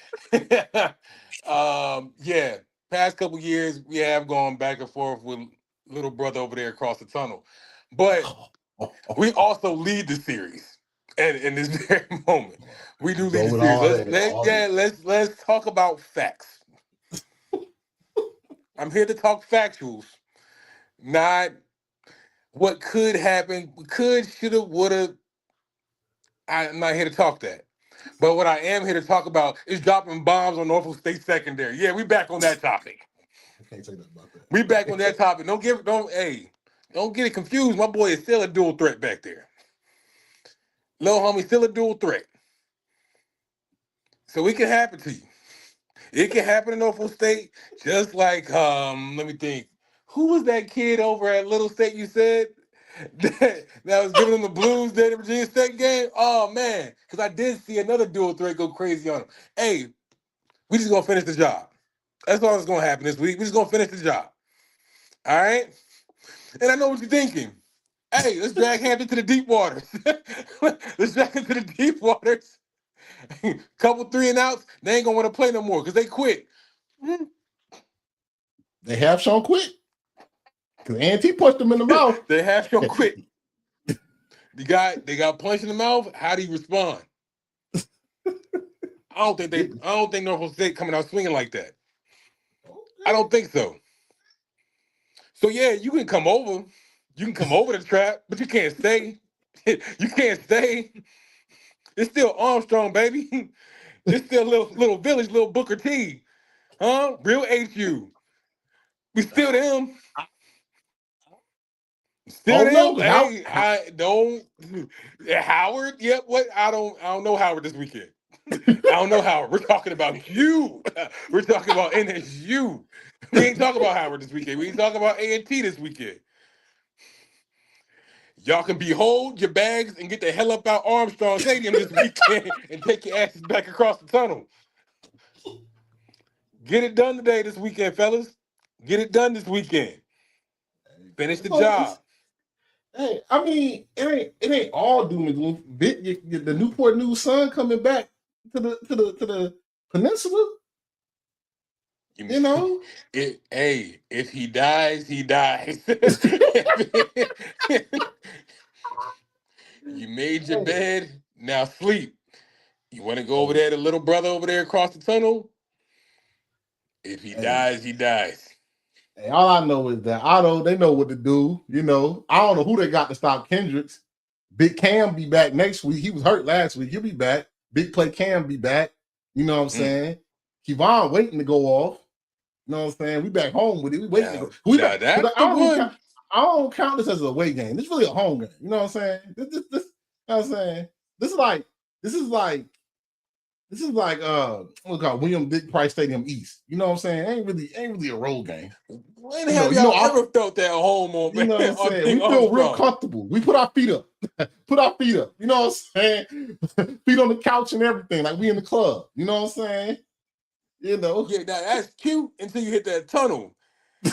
yeah, past couple years we have gone back and forth with little brother over there across the tunnel. But we also lead the series. And in this very moment. We do lead Go the with series. all that. Let's talk about facts. I'm here to talk factuals, not what could happen, could, shoulda, woulda. I'm not here to talk that. But what I am here to talk about is dropping bombs on Norfolk State Secondary. Yeah, we back on that topic. I can't say nothing about that. We back on that topic. Don't get it confused. My boy is still a dual threat back there. Little homie still a dual threat. So it can happen to you. It can happen in Norfolk State, just like let me think. Who was that kid over at Little State you said that was giving them the blues there in the Virginia State game? Oh man, because I did see another dual threat go crazy on him. Hey, we just gonna finish the job. That's all that's gonna happen this week. We just gonna finish the job. All right? And I know what you're thinking. Hey, let's drag Hampton to the deep waters. Let's drag him to the deep waters. Couple 3 and outs, they ain't gonna want to play no more because they quit. They have shown quit. Because Auntie pushed them in the mouth. They have shown quit. They got punched in the mouth. How do you respond? I don't think Norfolk State coming out swinging like that. I don't think so. So yeah, you can come over. You can come over the trap, but you can't stay. You can't stay. It's still Armstrong, baby. It's still little village, little Booker T. Huh? Real HU. We still them. Still them. Hey, I don't Howard. Yep. What? I don't know Howard this weekend. I don't know Howard. We're talking about you. We're talking about NSU. We ain't talking about Howard this weekend. We ain't talking about A&T this weekend. Y'all can behold your bags and get the hell up out Armstrong Stadium this weekend and take your asses back across the tunnel. Get it done today, this weekend, fellas. Get it done this weekend. Finish the job. Hey, I mean, it ain't all doom and gloom. The Newport News Sun coming back to the peninsula. You know, if he dies, he dies. You made your bed, now sleep. You want to go over there to little brother over there across the tunnel? If he dies, he dies. Hey, all I know is that they know what to do. You know, I don't know who they got to stop Kendricks. Big Cam be back next week. He was hurt last week. He'll be back. Big Play Cam be back. You know what I'm saying? Kevon waiting to go off. You know what I'm saying? We back home with it. We waiting to go. I don't count this as a away game. This is really a home game. You know what I'm saying? This you know what I'm saying? This is like what's called William Dick Price Stadium East. You know what I'm saying? Ain't really a road game. When have y'all ever felt that home on? You know what I'm saying? We feel real comfortable. We put our feet up. Put our feet up. You know what I'm saying? Feet on the couch and everything, like we in the club. You know what I'm saying? You know. Yeah, that's cute until you hit that tunnel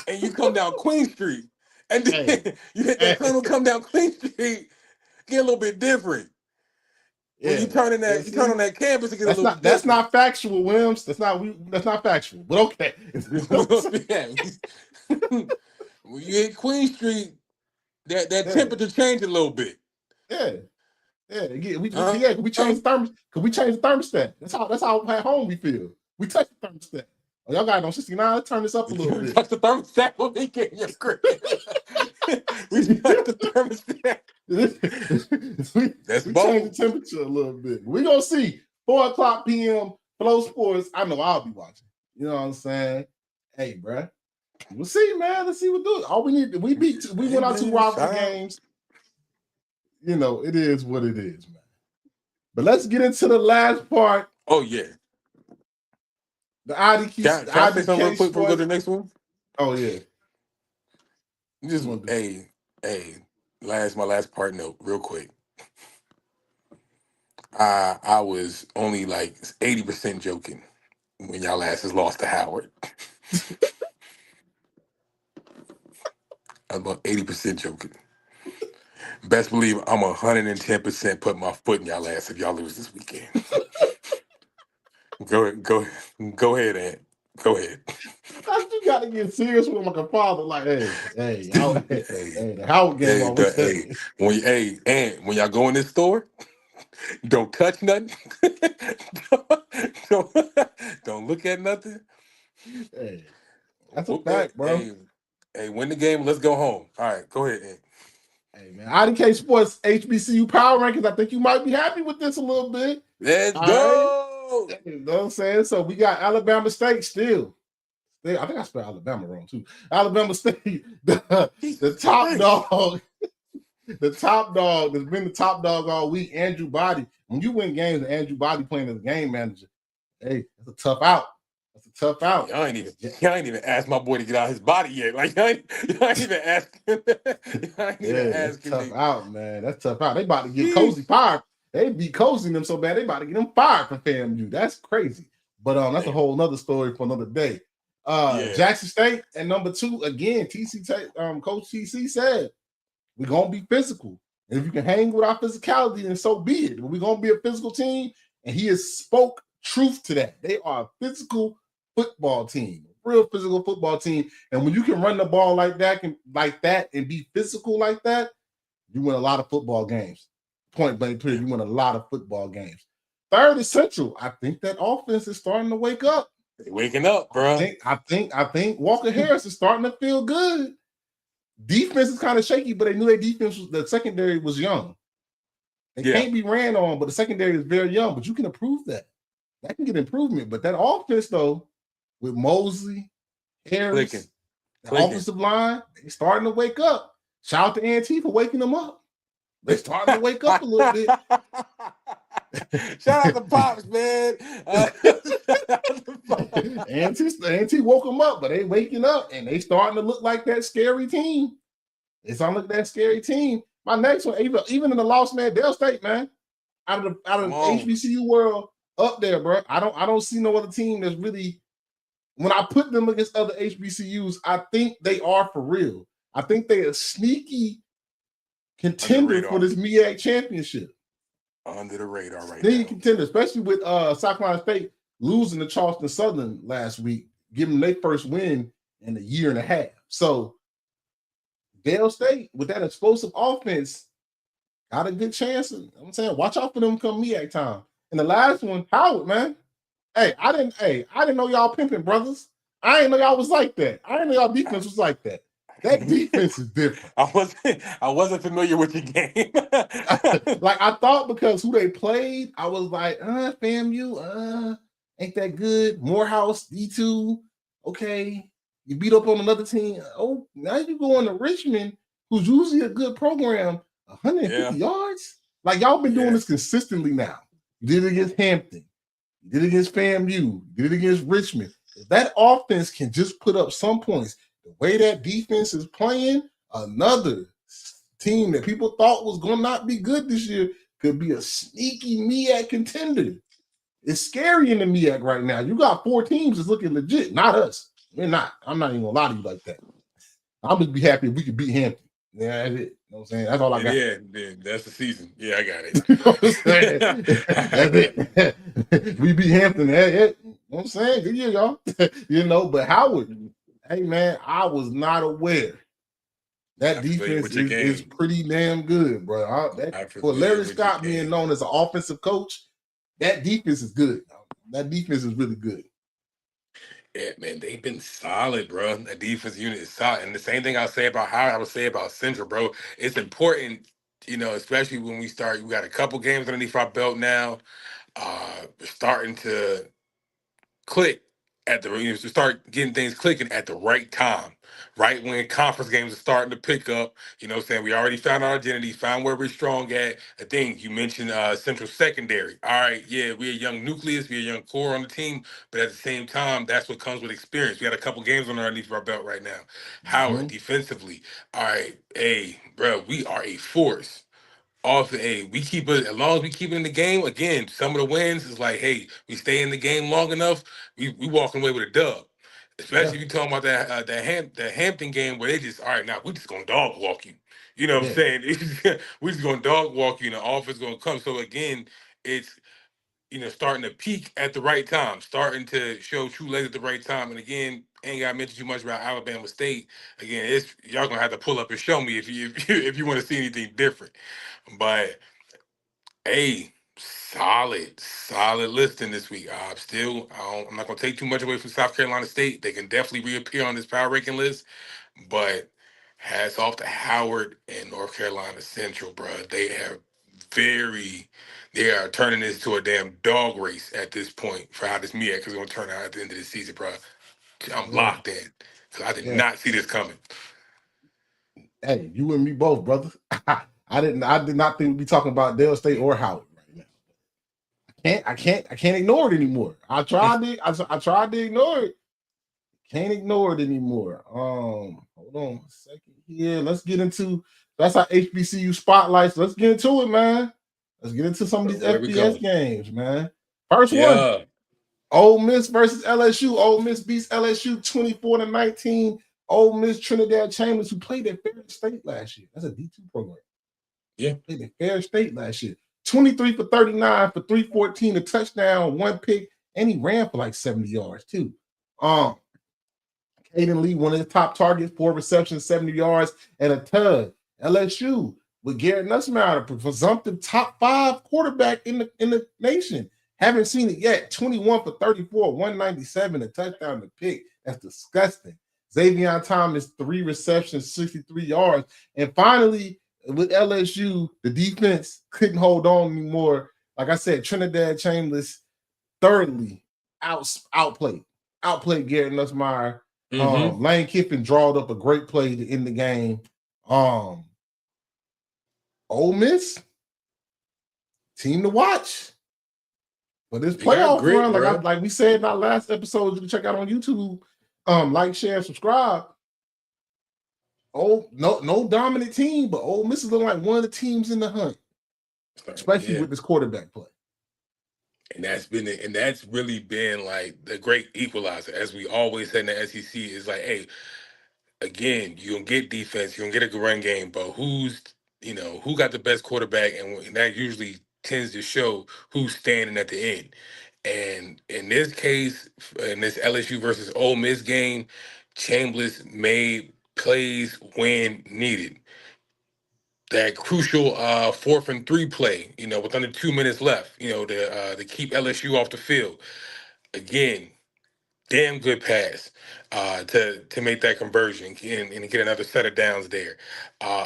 and you come down Queen Street. And then you hit that tunnel, come down Queen Street, get a little bit different. When you turn on that campus, it get a little bit different. That's not factual, Williams. That's not factual. But okay. When you hit Queen Street, that temperature changed a little bit. Yeah. We changed the thermostat. That's how at home we feel. We touch the thermostat. Oh, y'all got it on 69. Let's turn this up a little bit. Touch the thermostat when we get in your crib. We touch the thermostat. We change the temperature a little bit. We're gonna see. 4:00 p.m. Flow Sports. I know I'll be watching. You know what I'm saying? Hey, bruh. We'll see, man. Let's see what do. All we need. We went on 2 rivalry games. You know, it is what it is, man. But let's get into the last part. Oh yeah. The IDQ. Can I say something real quick before we go to the next one? Oh yeah. Just my last part note, real quick. I was only like 80% joking when y'all asses lost to Howard. I was about 80% joking. Best believe I'm 110% putting my foot in y'all ass if y'all lose this weekend. Go ahead, Ant. Go ahead. You got to get serious with like a father. Like, hey, the Howard game always said. When y'all go in this store, don't touch nothing. don't look at nothing. Hey, that's a fact, bro. Hey, win the game. Let's go home. All right, go ahead, Ant. Hey, man, IDK Sports HBCU Power Rankings. I think you might be happy with this a little bit. Let's go. Right? You know what I'm saying? So we got Alabama State still. I think I spelled Alabama wrong too. Alabama State, the top dog. The top dog that's been the top dog all week, Andrew Body. When you win games and Andrew Body playing as a game manager, hey, that's a tough out. That's a tough out. Y'all ain't even asked my boy to get out his body yet. Like y'all ain't even asking. That's tough out, man. That's tough out. They about to get Cozy fired. They beat Cozy them so bad they about to get him fired from FAMU. That's crazy. But that's a whole nother story for another day. Jackson State at number 2 again. Coach TC said we're gonna be physical, and if you can hang with our physicality, then so be it. But we're gonna be a physical team, and he has spoke truth to that. They are a physical football team, a real physical football team. And when you can run the ball like that, and be physical like that, you win a lot of football games. Point blank period. You win a lot of football games. Third is Central. I think that offense is starting to wake up. They're waking up, bro. I think Walker Harris is starting to feel good. Defense is kind of shaky, but they knew their defense the secondary was young. They can't be ran on, but the secondary is very young. But you can improve that. That can get improvement. But that offense, though, with Mosley, Harris, the offensive line, they're starting to wake up. Shout out to A&T for waking them up. They're starting to wake up a little bit. Shout out to Pops, man. A&T woke them up, but they waking up and they starting to look like that scary team. They starting to look like that scary team. My next one, even in the loss, man, Dale State, man, out of the HBCU world, up there, bro. I don't see no other team that's really. When I put them against other HBCUs, I think they are for real. I think they are sneaky contender for this MEAC championship. Under the radar right Sneaky now. contender, especially with South Carolina State losing to Charleston Southern last week, giving them their first win in a year and a half. So Dale State, with that explosive offense, got a good chance. I'm saying, watch out for them come MEAC time. And the last one, Howard, man. Hey, I didn't know y'all pimping, brothers. I didn't know y'all was like that. I didn't know y'all defense was like that. That defense is different. I wasn't familiar with your game. Like I thought because who they played, I was like, FAMU, ain't that good. Morehouse, D2, okay. You beat up on another team. Oh, now you going to Richmond, who's usually a good program, 150 yards. Like y'all been doing this consistently now. You did it against Hampton. You did it against FAMU. You did it against Richmond. If that offense can just put up some points, the way that defense is playing, another team that people thought was going to not be good this year could be a sneaky MEAC contender. It's scary in the MEAC right now. You got 4 teams that's looking legit, not us. We're not. I'm not even going to lie to you like that. I'm just be happy if we could beat Hampton. Yeah, that's it. You know what I'm saying? That's all I got. Yeah, that's the season. Yeah, I got it. You know what I'm saying? That's it. We beat Hampton. You know what I'm saying? Good year, y'all. But Howard, hey, man, I was not aware. That defense is pretty damn good, bro. For Larry Scott being known as an offensive coach, that defense is good. That defense is really good. Yeah, man, they've been solid, bro. The defense unit is solid. And the same thing I'll say about Howard, I would say about Central, bro. It's important, especially when we got a couple games underneath our belt now. We're starting to click start getting things clicking at the right time, right when conference games are starting to pick up. You know what I'm saying? We already found our identity, found where we're strong at. I think you mentioned Central Secondary. All right, yeah, we're a young nucleus, we're a young core on the team, but at the same time, that's what comes with experience. We got a couple games underneath our belt right now. Howard, defensively, all right, hey, bro, we are a force. Also, hey, we keep it as long as we keep it in the game. Again, some of the wins is like, hey, we stay in the game long enough, we walking away with a dub. Especially if you talking about that Hampton game where they just, all right, now we just gonna dog walk you. You know what I'm Yeah. saying? We're just going to dog walk you, and the offense going to come. So again, it's starting to peak at the right time, starting to show true legs at the right time. And again, ain't got to mention too much about Alabama State. Again, it's y'all gonna have to pull up and show me if you want to see anything different. But hey, solid listing this week. I'm not gonna take too much away from South Carolina State. They can definitely reappear on this power ranking list. But hats off to Howard and North Carolina Central, bro. They are turning this to a damn dog race at this point for how this MEAC is going to turn out at the end of the season, bro. I'm locked in because I did not see this coming. Hey, you and me both, brother. I did not think we'd be talking about Dale State or Howard right now. I can't ignore it anymore. I tried to ignore it. Can't ignore it anymore. Hold on a second here. Let's get into that's our HBCU spotlights. Let's get into it, man. Let's get into some of these FBS games, man. First one, Ole Miss versus LSU. Ole Miss beats LSU 24-19. Ole Miss Trinidad Chambers, who played at Fair State last year. That's a D2 program. Yeah. Played at Fair State last year. 23 for 39 for 314, a touchdown, one pick, and he ran for like 70 yards too. Caden Lee, one of his top targets, 4 receptions, 70 yards, and a tug. LSU with Garrett Nussmeier, the presumptive top 5 quarterback in the nation. Haven't seen it yet. 21 for 34, 197, a touchdown to pick. That's disgusting. Xavier Thomas, 3 receptions, 63 yards. And finally, with LSU, the defense couldn't hold on anymore. Like I said, Trinidad Chambers thoroughly outplayed Garrett Nussmeier. Lane Kiffin drawed up a great play to end the game. Ole Miss, team to watch. But this playoff run, like we said in our last episode, you can check out on YouTube. Like, share, subscribe. No dominant team, but Ole Miss is looking like one of the teams in the hunt, especially with this quarterback play. And that's really been like the great equalizer, as we always said in the SEC. Is like, hey, again, you're gonna get defense, you're gonna get a good run game, but who got the best quarterback, and that usually tends to show who's standing at the end. And in this case, in this LSU versus Ole Miss game, Chambers made plays when needed. That crucial 4th and 3 play, with under 2 minutes left, to keep LSU off the field. Again, damn good pass to make that conversion and get another set of downs there.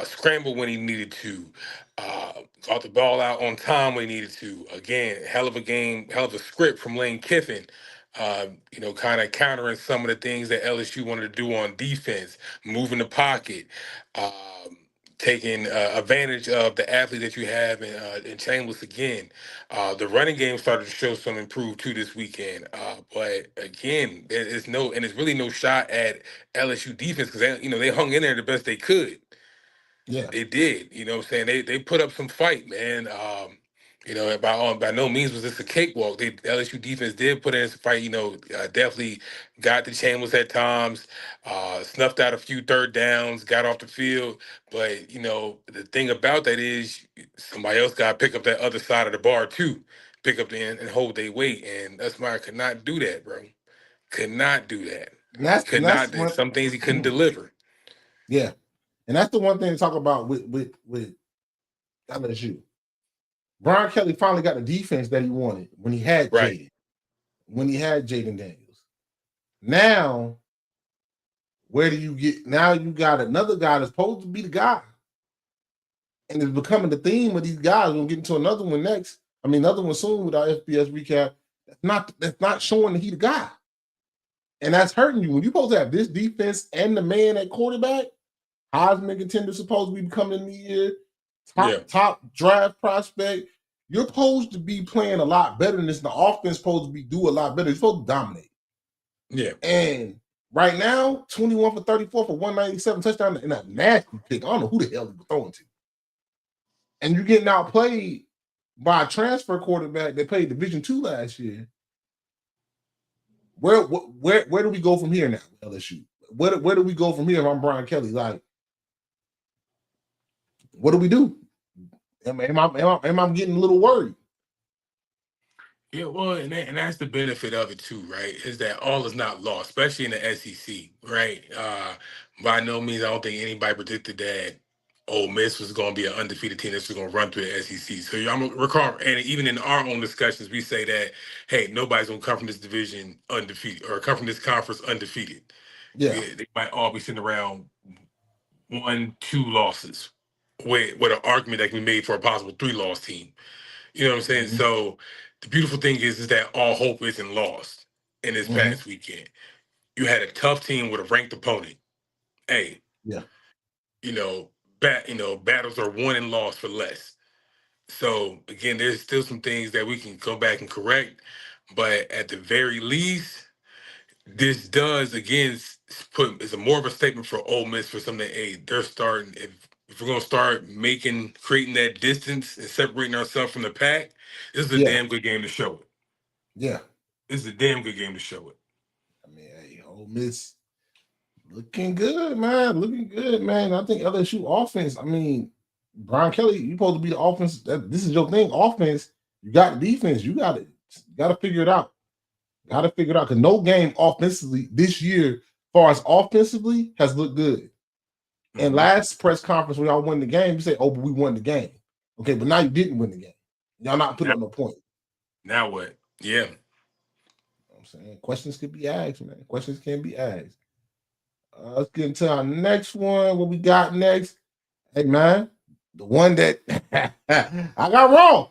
Scramble when he needed to. Got the ball out on time when he needed to. Again, hell of a game, hell of a script from Lane Kiffin. Kind of countering some of the things that LSU wanted to do on defense, moving the pocket, taking advantage of the athlete that you have in Chambers again. The running game started to show some improve too this weekend. But again, it's really no shot at LSU defense because they hung in there the best they could. Yeah, they did. You know what I'm saying? They put up some fight, man. By no means was this a cakewalk. The LSU defense did put in some fight. Definitely got the Chambers at times, snuffed out a few third downs, got off the field. But the thing about that is somebody else got to pick up that other side of the bar too, pick up the end and hold their weight. And Nussmeier could not do that, bro. Could not do that. Some things he couldn't deliver. Yeah, and that's the one thing to talk about with LSU. Brian Kelly finally got the defense that he wanted when he had Jaden. When he had Jaden Daniels. Now, where do you get? Now you got another guy that's supposed to be the guy. And it's becoming the theme of these guys. We'll get into another one next. Another one soon with our FBS recap. That's not showing that he's the guy. And that's hurting you. When you're supposed to have this defense and the man at quarterback, Heisman contender supposed to be coming in the year. Top draft prospect. You're supposed to be playing a lot better than this. The offense supposed to do a lot better. You're supposed to dominate. Yeah. And right now, 21 for 34 for 197 touchdown and a nasty pick. I don't know who the hell he was throwing to. And you're getting outplayed by a transfer quarterback that played Division II last year. Where do we go from here now, LSU? Where do we go from here if I'm Brian Kelly? Like, What do we do? Am I getting a little worried? Yeah, well, and that's the benefit of it too, right? Is that all is not lost, especially in the SEC, right? By no means, I don't think anybody predicted that Ole Miss was going to be an undefeated team that's going to run through the SEC. So I'm recall, and even in our own discussions, we say that hey, nobody's going to come from this division undefeated or come from this conference undefeated. Yeah. They might all be sitting around 1-2 losses with an argument that can be made for a possible 3-loss team. You know what I'm saying? Mm-hmm. So the beautiful thing is that all hope isn't lost in this Mm-hmm. past weekend. You had a tough team with a ranked opponent. Hey, Yeah. Battles are won and lost for less. So again, there's still some things that we can go back and correct, but at the very least, this does again put is a more of a statement for Ole Miss for something. Hey, they're starting. If we're gonna start creating that distance and separating ourselves from the pack, this is a damn good game to show it. Yeah, this is a damn good game to show it. I mean, hey, Ole Miss looking good, man. Looking good, man. I think LSU offense. I mean, Brian Kelly, you supposed to be the offense. This is your thing. Offense. You got defense. You got it. Got to figure it out. Got to figure it out because no game offensively this year, as far as offensively, has looked good. Mm-hmm. And last press conference when y'all won the game, you say, "Oh, but we won the game." Okay, but now you didn't win the game. Y'all not putting up no point. Now what? Yeah. You know what I'm saying questions could be asked, man. Questions can be asked. Let's get into our next one. What we got next? Hey, man, the one that I got wrong.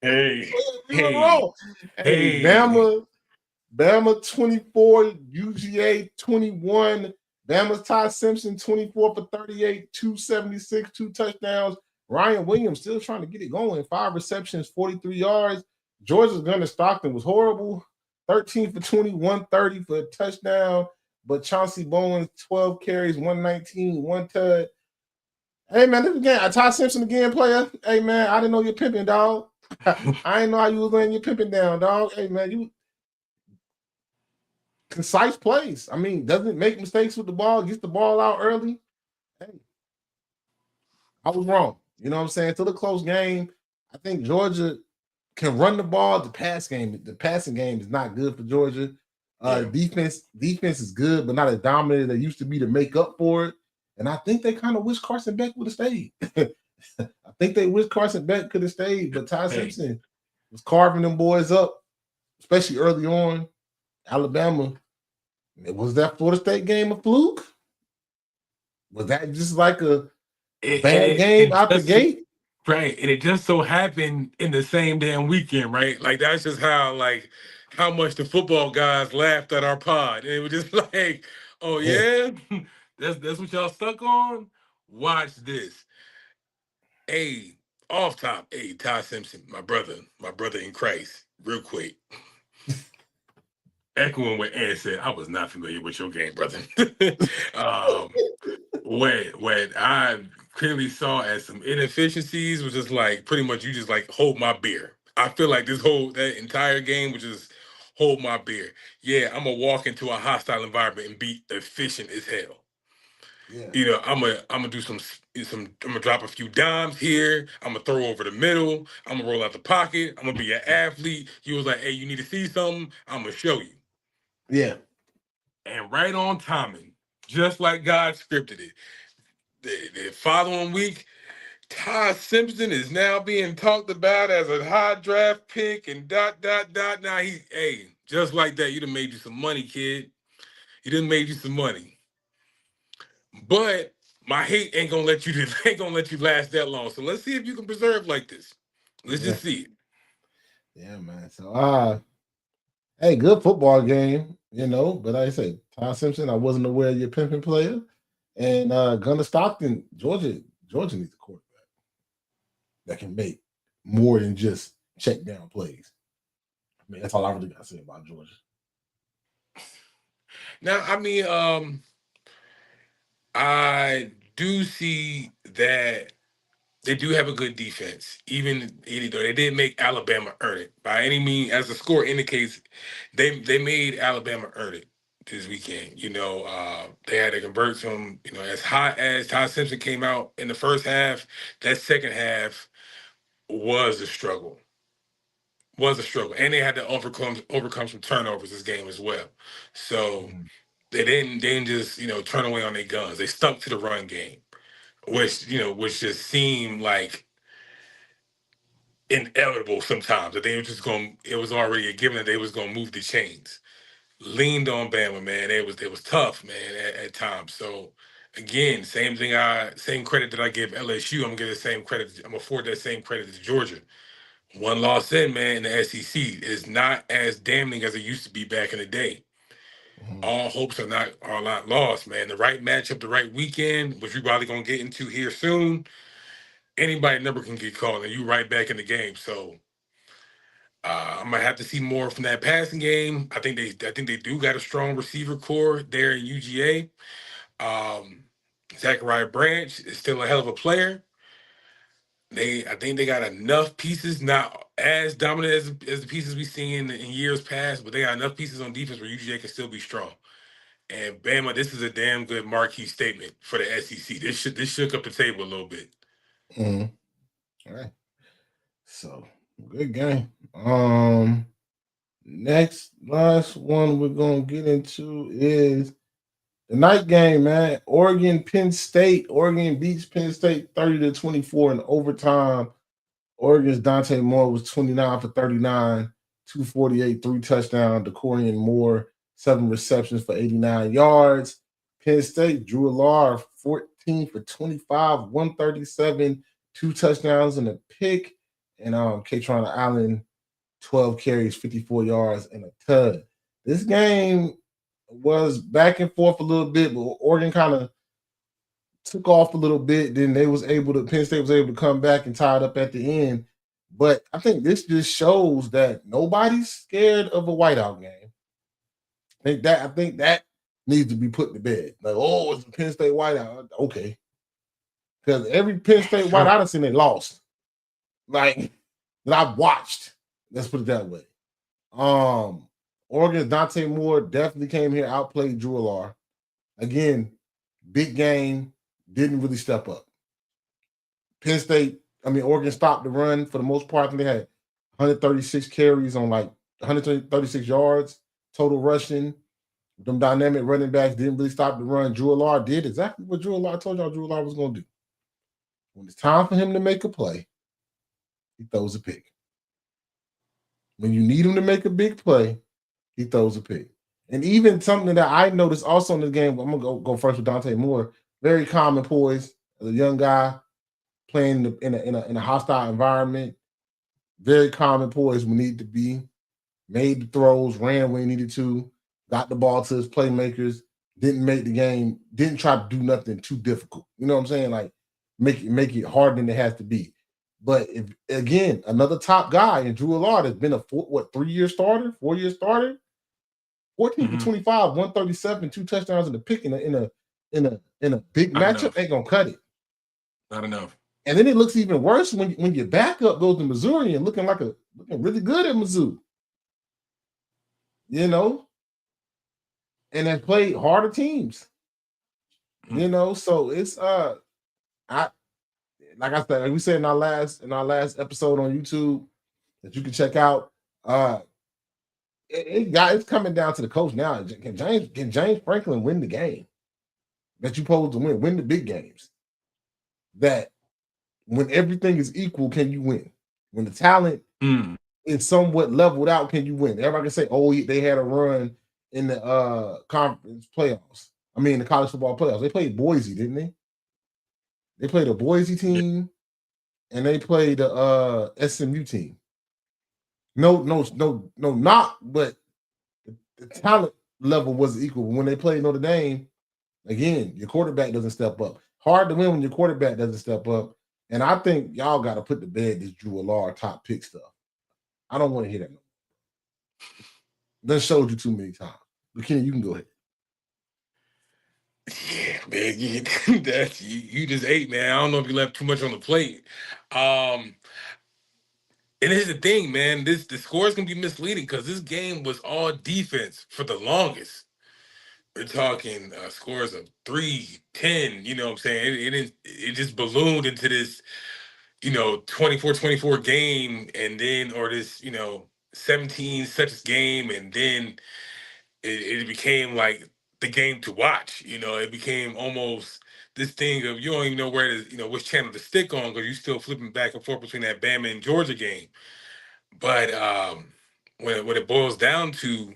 Hey, wrong. Hey, Bama 24, UGA 21. Bama's Ty Simpson 24 for 38, 276, 2 touchdowns. Ryan Williams still trying to get it going. 5 receptions, 43 yards. Georgia's Gunnar Stockton was horrible. 13 for 20, 130 for a touchdown. But Chauncey Bowens, 12 carries, 119, 1 tud. Hey, man, this again, Ty Simpson again, player. Hey, man, I didn't know you're pimping, dog. I didn't know how you was laying your pimping down, dog. Hey, man, you concise plays. I mean, doesn't make mistakes with the ball, gets the ball out early. Hey, I was wrong. You know what I'm saying? Till the close game, I think Georgia can run the ball. The passing game is not good for Georgia. Defense is good, but not as dominant as they used to be to make up for it. And I think they kind of wish Carson Beck would have stayed. I think they wish Carson Beck could have stayed, but Ty Simpson was carving them boys up, especially early on. Alabama. Was that Florida State game a fluke? Was that just like a bad game out the gate? Right, and it just so happened in the same damn weekend, right? Like that's just how much the football guys laughed at our pod. And it was just like, oh yeah, that's what y'all stuck on? Watch this. Hey, off top, hey, Ty Simpson, my brother in Christ, real quick. Echoing what Ed said, I was not familiar with your game, brother. What I clearly saw as some inefficiencies was just like pretty much you just like hold my beer. I feel like that entire game was just hold my beer. Yeah, I'm gonna walk into a hostile environment and be efficient as hell. Yeah. I'm gonna do I'm gonna drop a few dimes here. I'm gonna throw over the middle. I'm gonna roll out the pocket. I'm gonna be an athlete. He was like, hey, you need to see something? I'm gonna show you. Yeah. And right on timing, just like God scripted it. The following week, Ty Simpson is now being talked about as a high draft pick and ... Now just like that, you done made you some money, kid. You done made you some money. But my hate ain't gonna let you last that long. So let's see if you can preserve like this. Let's just see it. Yeah, man. So hey, good football game, but like I say, Ty Simpson, I wasn't aware of your pimping player. And Gunnar Stockton, Georgia needs a quarterback that can make more than just check down plays. I mean, that's all I really got to say about Georgia. Now, I mean, I do see that they do have a good defense, even though they didn't make Alabama earn it by any means. As the score indicates, they made Alabama earn it. this weekend. They had to convert some. As hot as Todd Simpson came out in the first half, that second half was a struggle. And they had to overcome some turnovers this game as well. So they didn't just turn away on their guns. They stuck to the run game, which just seemed like inevitable sometimes. That they were just going. It was already a given that they was going to move the chains. Leaned on Bama, man. It was tough, man, at times. So again, same credit that I give LSU. I'm gonna give the same credit. I'm gonna afford that same credit to Georgia. One loss in, man, in the SEC is not as damning as it used to be back in the day. All hopes are not lost, man. The right matchup, the right weekend, which we're probably gonna get into here soon. Anybody number can get called, and you right back in the game. So I'm gonna have to see more from that passing game. I think they do got a strong receiver core there in UGA. Zachariah Branch is still a hell of a player. I think they got enough pieces, not as dominant as the pieces we've seen in years past, but they got enough pieces on defense where UGA can still be strong. And Bama, this is a damn good marquee statement for the SEC. This shook up the table a little bit. All right. So good game. Last one we're gonna get into is the night game, man. Penn State. Oregon beats Penn State 30-24 in overtime. Oregon's Dante Moore was 29 for 39, 248, 3 touchdowns. DeCorian Moore, 7 receptions for 89 yards. Penn State, Drew Alar, 14 for 25, 137, 2 touchdowns and a pick. And Katron Allen, 12 carries, 54 yards and a tud. This game was back and forth a little bit, but Oregon kind of took off a little bit. Then Penn State was able to come back and tie it up at the end. But I think this just shows that nobody's scared of a whiteout game. I think that needs to be put to bed. Like, oh, it's a Penn State whiteout. Okay. Because every Penn State whiteout I've seen, they lost. Like, that I've watched. Let's put it that way. Oregon's Dante Moore definitely came here, outplayed Drew Alar. Again, big game, didn't really step up. Oregon stopped the run for the most part. I think they had 136 carries on like 136 yards, total rushing. Them dynamic running backs didn't really stop the run. Drew Alar did exactly what I told y'all Drew Alar was going to do. When it's time for him to make a play, he throws a pick. When you need him to make a big play, he throws a pick. And even something that I noticed also in the game, I'm going to go first with Dante Moore, very calm and poised as a young guy playing in a hostile environment, very calm and poised when needed to be, made the throws, ran when he needed to, got the ball to his playmakers, didn't make the game, didn't try to do nothing too difficult. You know what I'm saying? Like, make it harder than it has to be. But if, again, another top guy in Drew Alar has been a 4-year starter, 4-year starter, 14 for 25, 137, 2 touchdowns and a pick in a big matchup ain't gonna cut it. Not enough. And then it looks even worse when your backup goes to Missouri and looking really good at Mizzou. You know, and have played harder teams. You know, so it's like I said, like we said in our last episode on YouTube that you can check out. It's coming down to the coach now. Can James Franklin win the game that you're supposed to win? Win the big games. That when everything is equal, can you win? When the talent is somewhat leveled out, can you win? Everybody can say, "Oh, they had a run in the conference playoffs." I mean, the college football playoffs. They played Boise, didn't they? They played a Boise team, and they played the SMU team. No, not, but the talent level was equal. When they played Notre Dame, again, your quarterback doesn't step up. Hard to win when your quarterback doesn't step up. And I think y'all got to put to bed this Drew Alar top pick stuff. I don't want to hear that. That showed you too many times. But Kenny, you can go ahead. Yeah, man, you just ate, man. I don't know if you left too much on the plate. And here's the thing, man. The score is gonna be misleading because this game was all defense for the longest. we're talking scores of 3, 10. You know what I'm saying? It just ballooned into this, 24-24 game, and then or this 17 such game, and then it became like the game to watch. It became almost this thing of you don't even know where to, which channel to stick on because you're still flipping back and forth between that Bama and Georgia game. But when it boils down to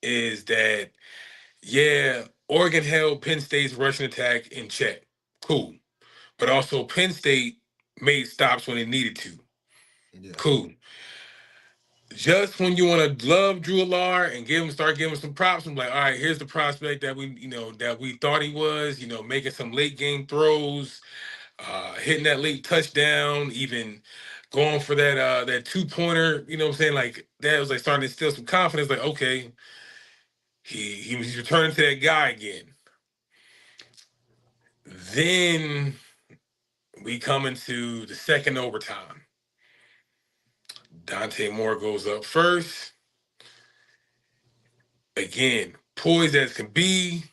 is that, yeah, Oregon held Penn State's rushing attack in check. Cool. But also Penn State made stops when it needed to. Yeah. Cool. Just when you want to love Drew Allard and start giving some props, I'm like, all right, here's the prospect that we thought he was, making some late game throws, hitting that late touchdown, even going for that 2-pointer, you know what I'm saying? Like that was like starting to instill some confidence, like, okay, he's returning to that guy again. Then we come into the second overtime. Dante Moore goes up first. Again, poised as can be.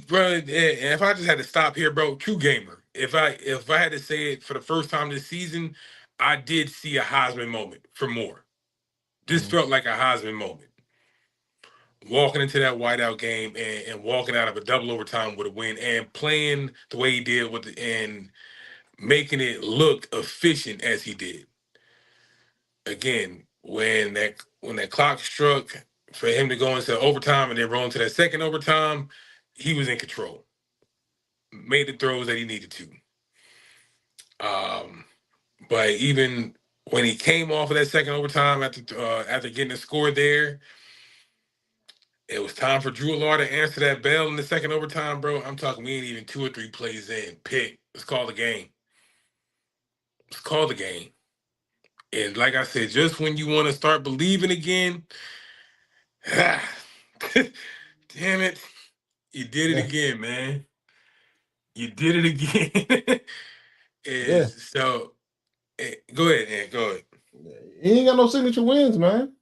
Bro, and if I just had to stop here, bro, true gamer. If I had to say it for the first time this season, I did see a Heisman moment for Moore. This felt like a Heisman moment. Walking into that whiteout game and walking out of a double overtime with a win and playing the way he did and making it look efficient as he did. Again, when that clock struck for him to go into overtime and then roll into that second overtime, he was in control. Made the throws that he needed to. But even when he came off of that second overtime after getting a score there, it was time for Drew Allard to answer that bell in the second overtime, bro. I'm talking we ain't even 2 or 3 plays in. Pick. Let's call the game. Let's call the game. And like I said, just when you want to start believing again, damn it, you did it again, man. You did it again. So, go ahead, Ant. Go ahead. He ain't got no signature wins, man.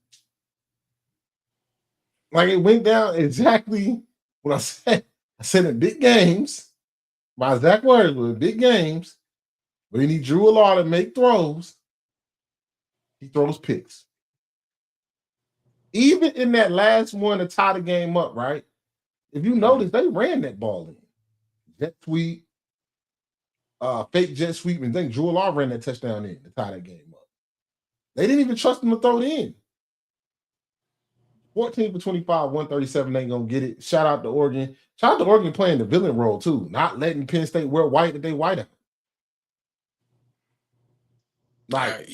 Like it went down exactly what I said. I said in big games, my exact words were big games, where you need Drew Allard to make throws. He throws picks. Even in that last one to tie the game up, right? If you notice, they ran that ball in. Jet sweep, fake jet sweep, and then Drew Allard ran that touchdown in to tie that game up. They didn't even trust him to throw it in. 14 for 25, 137 ain't gonna get it. Shout out to Oregon. Shout out to Oregon playing the villain role too, not letting Penn State wear white that they white out.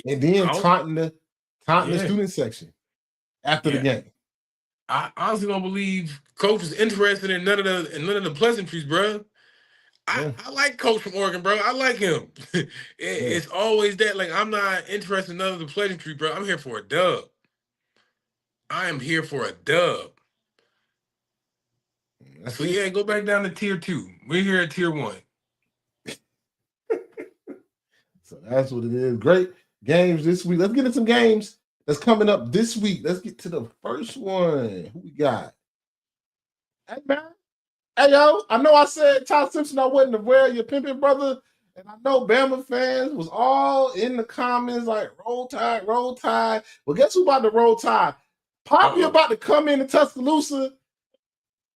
And then taunting the student section after the game. I honestly don't believe Coach was interested in none of the pleasantries, bro. I like Coach from Oregon, bro. I like him. It's always that. Like, I'm not interested in none of the pleasantries, bro. I'm here for a dub. I am here for a dub. So yeah, go back down to tier 2. We're here at tier 1. So that's what it is. Great games this week. Let's get into some games that's coming up this week. Let's get to the first one. Who we got? Hey, man. Hey, yo, I know I said Ty Simpson, I wasn't aware of your pimping brother. And I know Bama fans was all in the comments like, roll tide, roll tide. Well, guess who about to roll tide? Poppy about to come in to Tuscaloosa.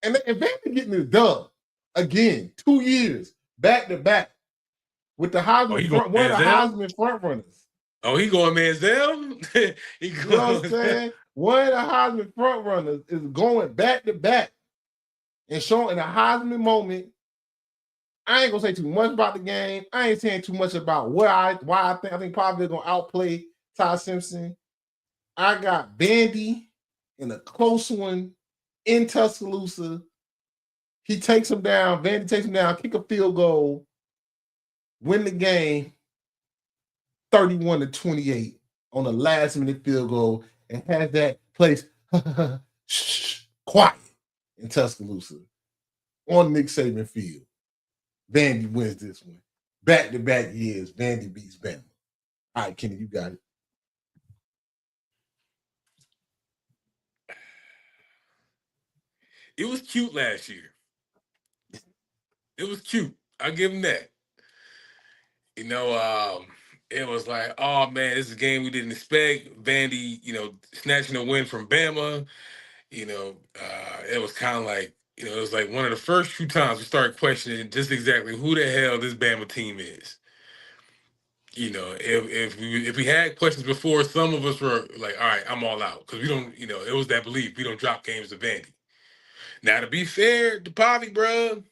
And Vandy getting the dub again, 2 years back to back with the Heisman one of the Heisman front runners. Oh, he going Manziel? You know what I'm saying? One of the Heisman front runners is going back to back and showing a Heisman moment. I ain't gonna say too much about the game. I ain't saying too much about why I think Poppy is gonna outplay Ty Simpson. I got Vandy in a close one in Tuscaloosa. He takes him down. Vandy takes him down, kick a field goal, win the game 31-28 on the last minute field goal, and has that place quiet in Tuscaloosa on Nick Saban field. Vandy wins this one. Back-to-back years, Vandy beats Bama. All right, Kenny, you got it. it was cute last year. It was cute. I'll give him that. You know, it was like, oh man, this is a game we didn't expect. Vandy, snatching a win from Bama. It was kind of like, it was like one of the first few times we started questioning just exactly who the hell this Bama team is. If we had questions before, some of us were like, all right, I'm all out. Because we don't, it was that belief. We don't drop games to Vandy. Now, to be fair to Pavi, bro,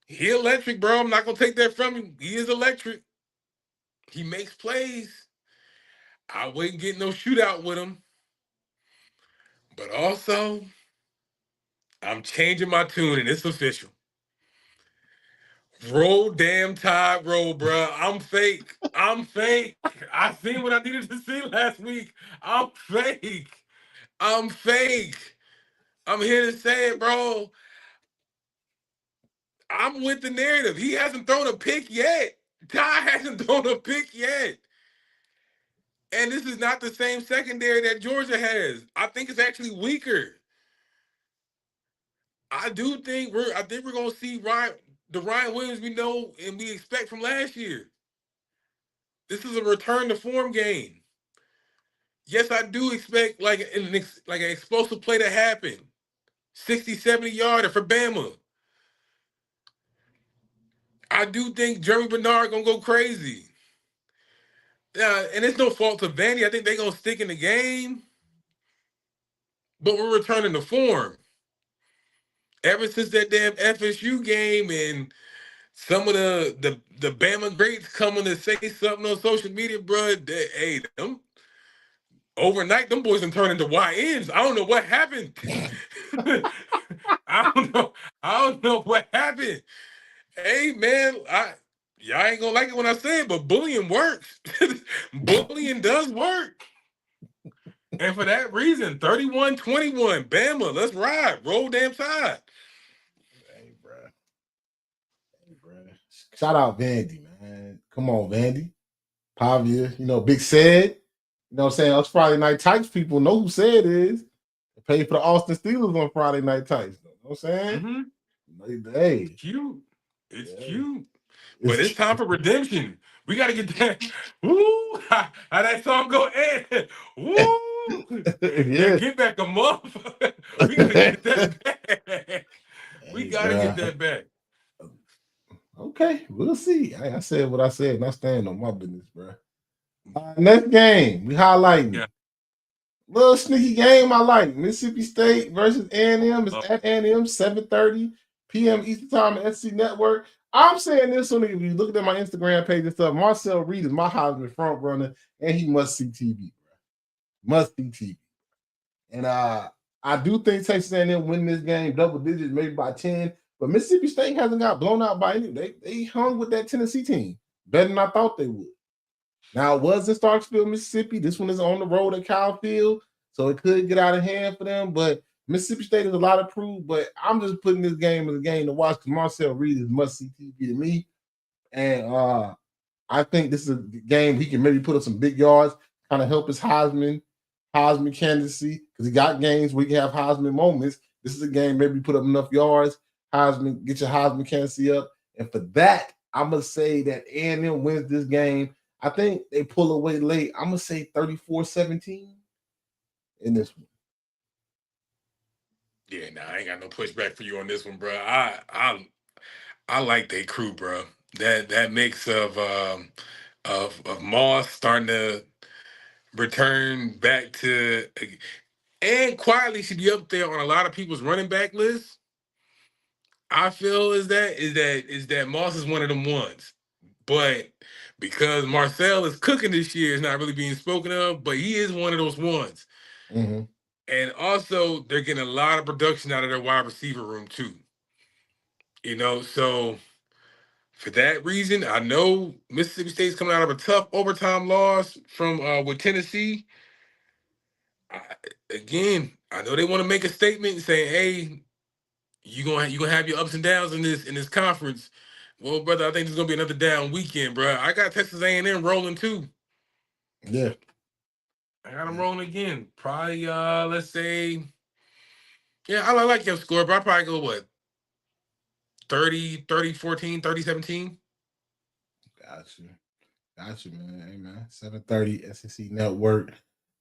he electric, bro. I'm not going to take that from him. He is electric. He makes plays. I wouldn't get no shootout with him. But also, I'm changing my tune, and it's official. Roll damn Tide, roll, bro. I'm fake. I'm fake. I seen what I needed to see last week. I'm fake. I'm fake. I'm here to say it, bro. I'm with the narrative. He hasn't thrown a pick yet. Ty hasn't thrown a pick yet. And this is not the same secondary that Georgia has. I think it's actually weaker. I think we're gonna see the Ryan Williams we know and we expect from last year. This is a return to form game. Yes, I do expect like an explosive play to happen. 60, 70 yarder for Bama. I do think Jeremy Bernard gonna go crazy. And it's no fault to Vandy. I think they're gonna stick in the game. But we're returning to form. Ever since that damn FSU game and some of the Bama greats coming to say something on social media, bro, them overnight, them boys done turned into YNs. I don't know what happened. I don't know what happened. Hey, man, y'all ain't gonna like it when I say it, but bullying works. Bullying does work. And for that reason, 31-21, Bama, let's ride. Roll damn Tide. Hey, bro. Shout out Vandy, man. Come on, Vandy. Pavia, Big Said. You know what I'm saying? Us Friday Night Tights people know who Said is. They paid for the Austin Steelers on Friday Night Tights. You know what I'm saying? Mm-hmm. Hey. It's cute. It's cute. But it's time for redemption. We got to get that. Woo! How that song go? Ed? Woo! Yeah. Get back a motherfucker. We got to get that back. We got to get that back. Okay, we'll see. I said what I said, and I stand on my business, bro. Next game, we highlighting. Yeah. Little sneaky game I like. Mississippi State versus A&M. It's at A&M, 7:30 p.m. Eastern Time on SC Network. I'm saying this one, if you look at my Instagram page and stuff, Marcel Reed is my Heisman front runner, and he must see TV, bro. Must see TV. And I do think Texas A&M win this game, double digits, maybe by 10. But Mississippi State hasn't got blown out by any. They hung with that Tennessee team better than I thought they would. Now, it was in Starksville, Mississippi. This one is on the road at Kyle Field, so it could get out of hand for them. But Mississippi State is a lot of proof. But I'm just putting this game as a game to watch because Marcel Reed is must-see TV to me. And I think this is a game he can maybe put up some big yards, kind of help his Heisman candidacy because he got games where he can have Heisman moments. This is a game maybe put up enough yards, Heisman, get your Heisman candidacy up. And for that, I'm going to say that A&M wins this game. I think they pull away late. I'm going to say 34-17 in this one. Yeah, I ain't got no pushback for you on this one, bro. I like their crew, bro. That mix of Moss starting to return back to and quietly should be up there on a lot of people's running back lists. I feel is that Moss is one of them ones. But because Marcel is cooking this year, it's not really being spoken of, but he is one of those ones. Mm-hmm. And also, they're getting a lot of production out of their wide receiver room, too. So for that reason, I know Mississippi State's coming out of a tough overtime loss from with Tennessee. I know they want to make a statement and say, hey, you're gonna have your ups and downs in this conference. Well, brother, I think there's gonna be another down weekend, bro. I got Texas A&M rolling too. Yeah, I got them rolling again. Probably let's say Yeah, I like your score, but I'll probably go, what, 30, 14, 30, 17? Got you, man. Hey, man. 7:30 SEC Network.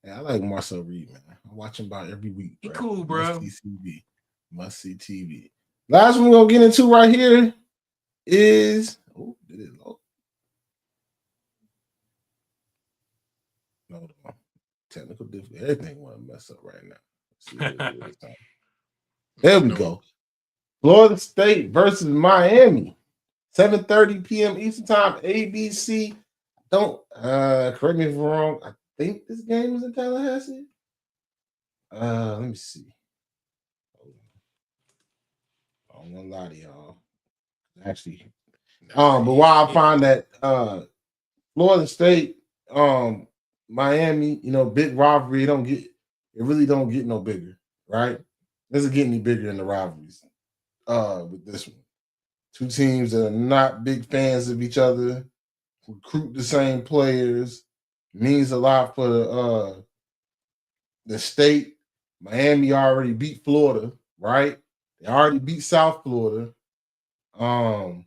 Hey, I like Marcel Reed, man. I watch him about every week. He cool, bro. Must see TV. Last one we're going to get into right here is... Oh, did it load? No. Technical difficulty. Everything want to mess up right now. Let's see what it is. There we go. Florida State versus Miami. 7:30 p.m. Eastern Time. ABC. Don't correct me if I'm wrong. I think this game is in Tallahassee. Let me see. I don't want to lie to y'all. Actually, but while I find that Florida State, Miami, big rivalry, it really don't get no bigger, right? Doesn't get any bigger than the rivalries. With this one. Two teams that are not big fans of each other, recruit the same players, means a lot for the state. Miami already beat Florida, right? They already beat South Florida. Where's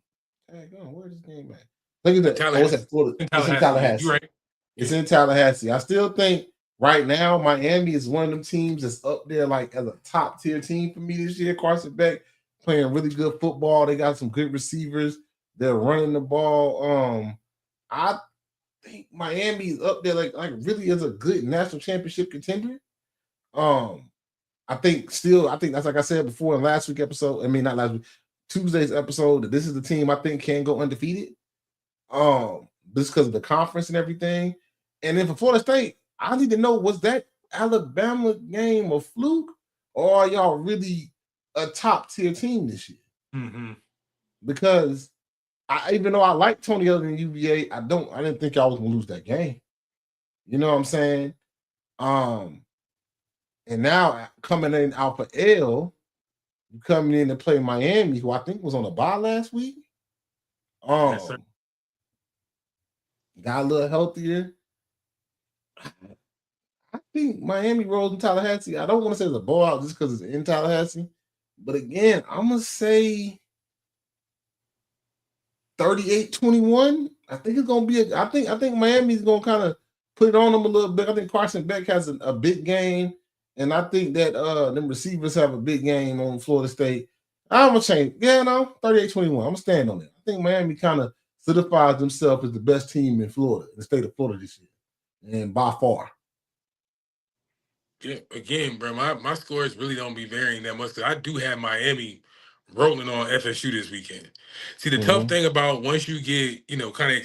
this game at? Look at that. It's at Florida. It's in Tallahassee. You're right. It's in Tallahassee. I still think right now Miami is one of them teams that's up there like as a top tier team for me this year. Carson Beck playing really good football. They got some good receivers. They're running the ball. I think Miami is up there like really is a good national championship contender. I think that's like I said before in last week's episode. I mean, not last week, Tuesday's episode, that this is the team I think can go undefeated. Just because of the conference and everything. And then for Florida State, I need to know, was that Alabama game a fluke, or are y'all really a top tier team this year? Mm-hmm. Because even though I like Tony Elliott and UVA, I didn't think y'all was gonna lose that game. You know what I'm saying? And now coming in Alpha L, you coming in to play Miami, who I think was on a bye last week. Yes, sir. Got a little healthier. I think Miami rolls in Tallahassee. I don't want to say it's a blowout just because it's in Tallahassee. But again, I'm going to say 38-21. I think it's going to be I think Miami's going to kind of put it on them a little bit. I think Carson Beck has a big game. And I think that them receivers have a big game on Florida State. I'm going to change. 38-21. I'm going to stand on it. I think Miami kind of solidifies themselves as the best team in Florida, the state of Florida this year. And by far. Yeah, again, bro, my scores really don't be varying that much. I do have Miami rolling on FSU this weekend. See, the tough thing about once you get, kind of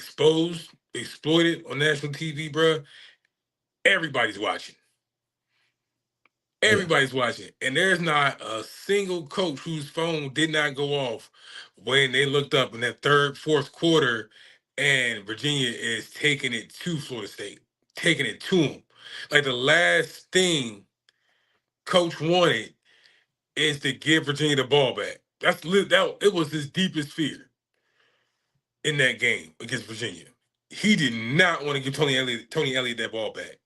exploited on national TV, bro, everybody's watching. Everybody's watching. And there's not a single coach whose phone did not go off when they looked up in that third, fourth quarter and Virginia is taking it to Florida State, taking it to them. Like the last thing coach wanted is to give Virginia the ball back. It was his deepest fear in that game against Virginia. He did not want to give Tony Elliott that ball back.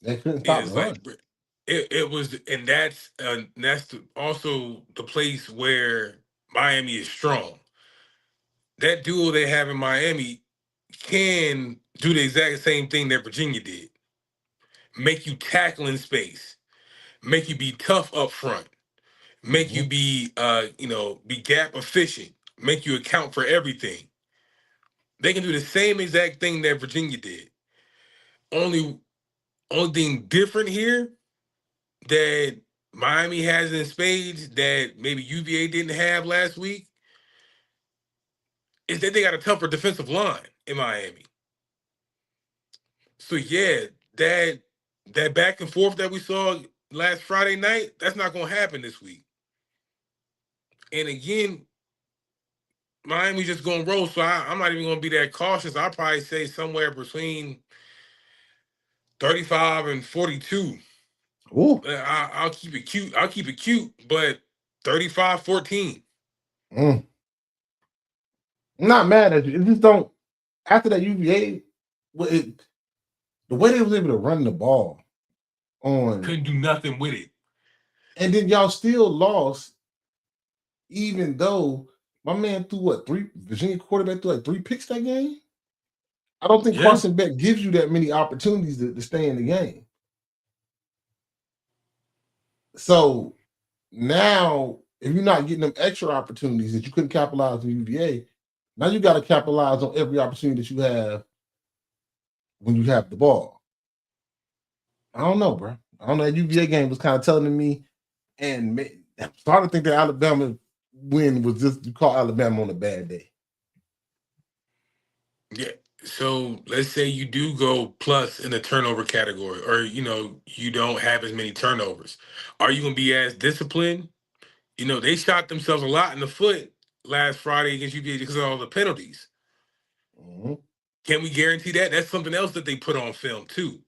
They couldn't stop the run. It was, and that's also the place where Miami is strong. That duo they have in Miami can do the exact same thing that Virginia did. Make you tackle in space, make you be tough up front, make you be be gap efficient, make you account for everything. They can do the same exact thing that Virginia did. Only thing different here that Miami has in spades that maybe UVA didn't have last week is that they got a tougher defensive line in Miami. So yeah, that back and forth that we saw last Friday night, that's not going to happen this week. And again, Miami's just going to roll, so I'm not even going to be that cautious. I'll probably say somewhere between 35 and 42. Ooh. I'll keep it cute. But 35-14. I'm not mad at you. It just don't. After that UVA, the way they was able to run the ball on, couldn't do nothing with it. And then y'all still lost, even though my man threw Virginia quarterback threw like 3 picks that game. I don't think Carson Beck gives you that many opportunities to stay in the game. So now, if you're not getting them extra opportunities that you couldn't capitalize on UVA, now you got to capitalize on every opportunity that you have when you have the ball. I don't know, bro. I don't know. That UVA game was kind of telling me, and I'm starting to think that Alabama win was just you call Alabama on a bad day. Yeah. So let's say you do go plus in the turnover category, or you don't have as many turnovers. Are you gonna be as disciplined? They shot themselves a lot in the foot last Friday against UVA because of all the penalties. Mm-hmm. Can we guarantee that? That's something else that they put on film too,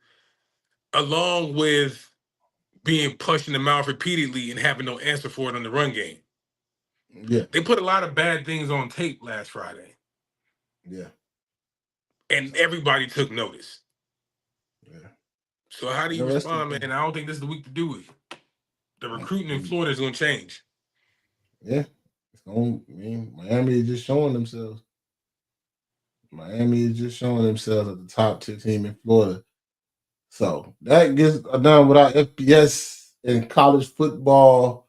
along with being punched in the mouth repeatedly and having no answer for it on the run game. Yeah, they put a lot of bad things on tape last Friday. Yeah. And everybody took notice. Yeah. So how do you respond, man? I don't think this is the week to do it. The recruiting in Florida is going to change. Yeah. It's going, Miami is just showing themselves. Miami is just showing themselves at the top 2 team in Florida. So that gets done with our FBS and college football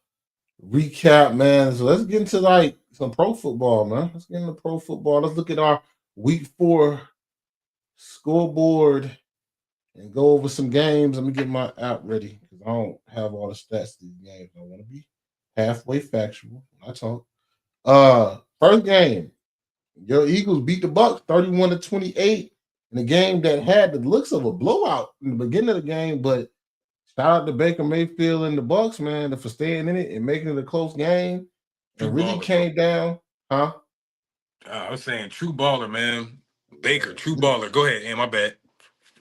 recap, man. So let's get into like some pro football, man. Let's get into pro football. Let's look at our week 4 scoreboard and go over some games. Let me get my app ready because I don't have all the stats to these games. I want to be halfway factual when I talk. First game, your Eagles beat the Bucks 31-28 in a game that had the looks of a blowout in the beginning of the game, but shout out to Baker Mayfield and the Bucks, man, for staying in it and making it a close game. True and really baller, came down, huh? I was saying true baller, man. Baker, true baller. Go ahead, my bad.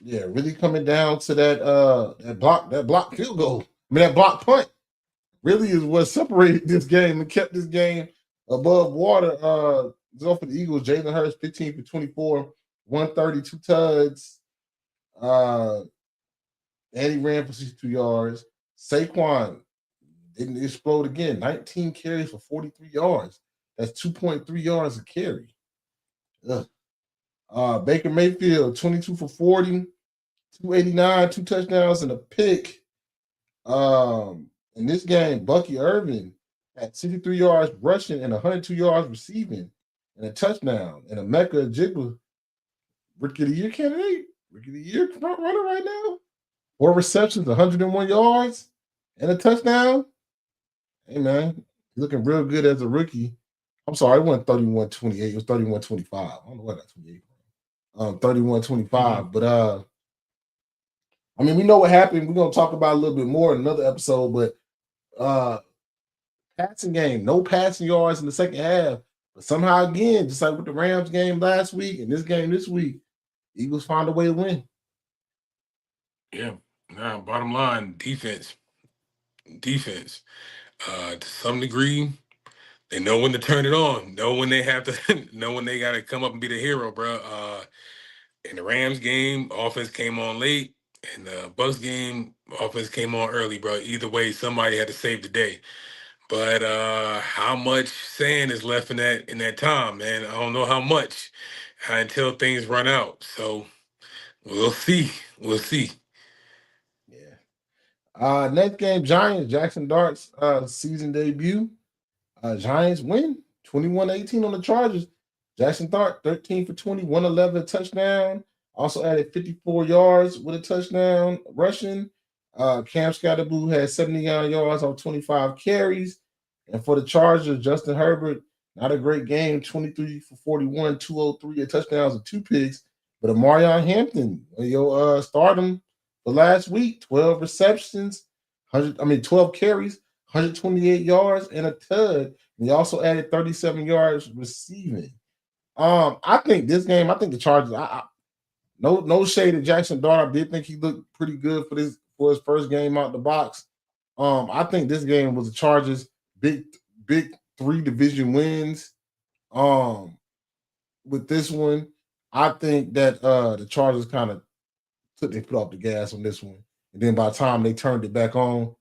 Yeah, really coming down to that block field goal. That block punt really is what separated this game and kept this game above water. Go for the Eagles. Jalen Hurts, 15 for 24, 132 tuds. And he ran for 62 yards. Saquon didn't explode again. 19 carries for 43 yards. That's 2.3 yards a carry. Baker Mayfield, 22 for 40, 289, 2 touchdowns and a pick. In this game, Bucky Irvin had 63 yards rushing and 102 yards receiving and a touchdown. And Emeka Jigba, Rookie of the Year candidate, Rookie of the Year front runner right now. 4 receptions, 101 yards, and a touchdown. Hey, man, he's looking real good as a rookie. I'm sorry, it wasn't 31-28. It was 31-25. I don't know what that 28 was. 31-25. Mm-hmm. But, we know what happened. We're going to talk about it a little bit more in another episode. But passing game, no passing yards in the second half. But somehow, again, just like with the Rams game last week and this game this week, Eagles found a way to win. Yeah. Now, bottom line, defense. To some degree, they know when to turn it on. Know when they have to. Know when they got to come up and be the hero, bro. In the Rams game, offense came on late. In the Bucks game, offense came on early, bro. Either way, somebody had to save the day. But how much sand is left in that time, man? I don't know how much until things run out. So we'll see. We'll see. Yeah. Next game, Giants, Jackson Dart's season debut. Giants win 21-18 on the Chargers. Jackson Dart, 13 for 20, 111 touchdown. Also added 54 yards with a touchdown rushing. Cam Scatterboo had 79 yards on 25 carries. And for the Chargers, Justin Herbert, not a great game, 23 for 41, 203 touchdowns and 2 picks. But Amarion Hampton, stardom for last week, 12 receptions, 12 carries, 128 yards and a tud. And he also added 37 yards receiving. I think this game, the Chargers, no shade at Jackson Dart. I did think he looked pretty good for his first game out the box. I think this game was the Chargers' big 3 division wins. With this one, I think that the Chargers kind of took their foot off the gas on this one. And then by the time they turned it back on,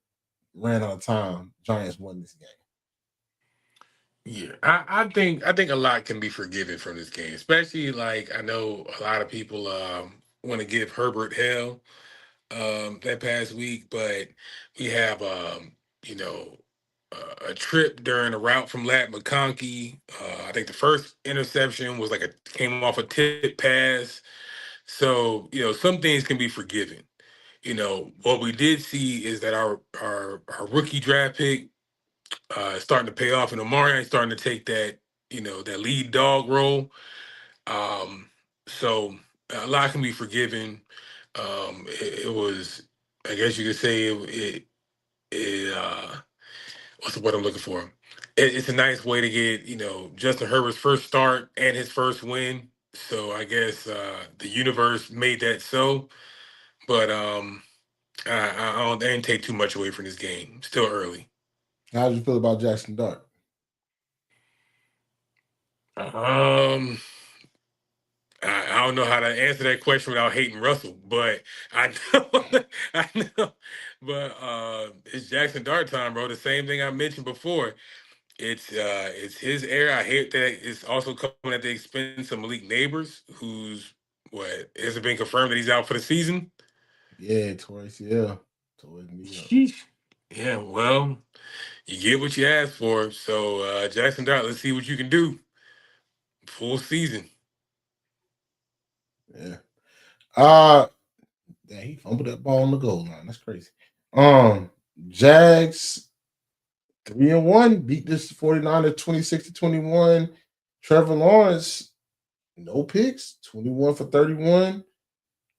ran out of time. Giants won this game. Yeah, I think a lot can be forgiven from this game, especially like I know a lot of people want to give Herbert hell that past week, but we have you know a trip during a route from Lat McConkey. I think the first interception was like came off a tip pass, so some things can be forgiven. What we did see is that our rookie draft pick starting to pay off, and Omari is starting to take that lead dog role. So a lot can be forgiven. It was, I guess you could say, what's the word I'm looking for? It's a nice way to get Justin Herbert's first start and his first win. So I guess the universe made that so. But I didn't take too much away from this game. Still early. How did you feel about Jackson Dart? I don't know how to answer that question without hating Russell, but I know, I know. But it's Jackson Dart time, bro. The same thing I mentioned before. It's his era. I hate that it's also coming at the expense of Malik Neighbors, who's has it been confirmed that he's out for the season? Yeah, Taurus, yeah. Taurus, Sheesh. Yeah, well, you get what you ask for. So Jackson Dart, let's see what you can do. Full season. yeah. Dang, he fumbled that ball on the goal line. That's crazy. Jags 3-1 beat this 49ers 26-21. Trevor Lawrence, no picks, 21 for 31,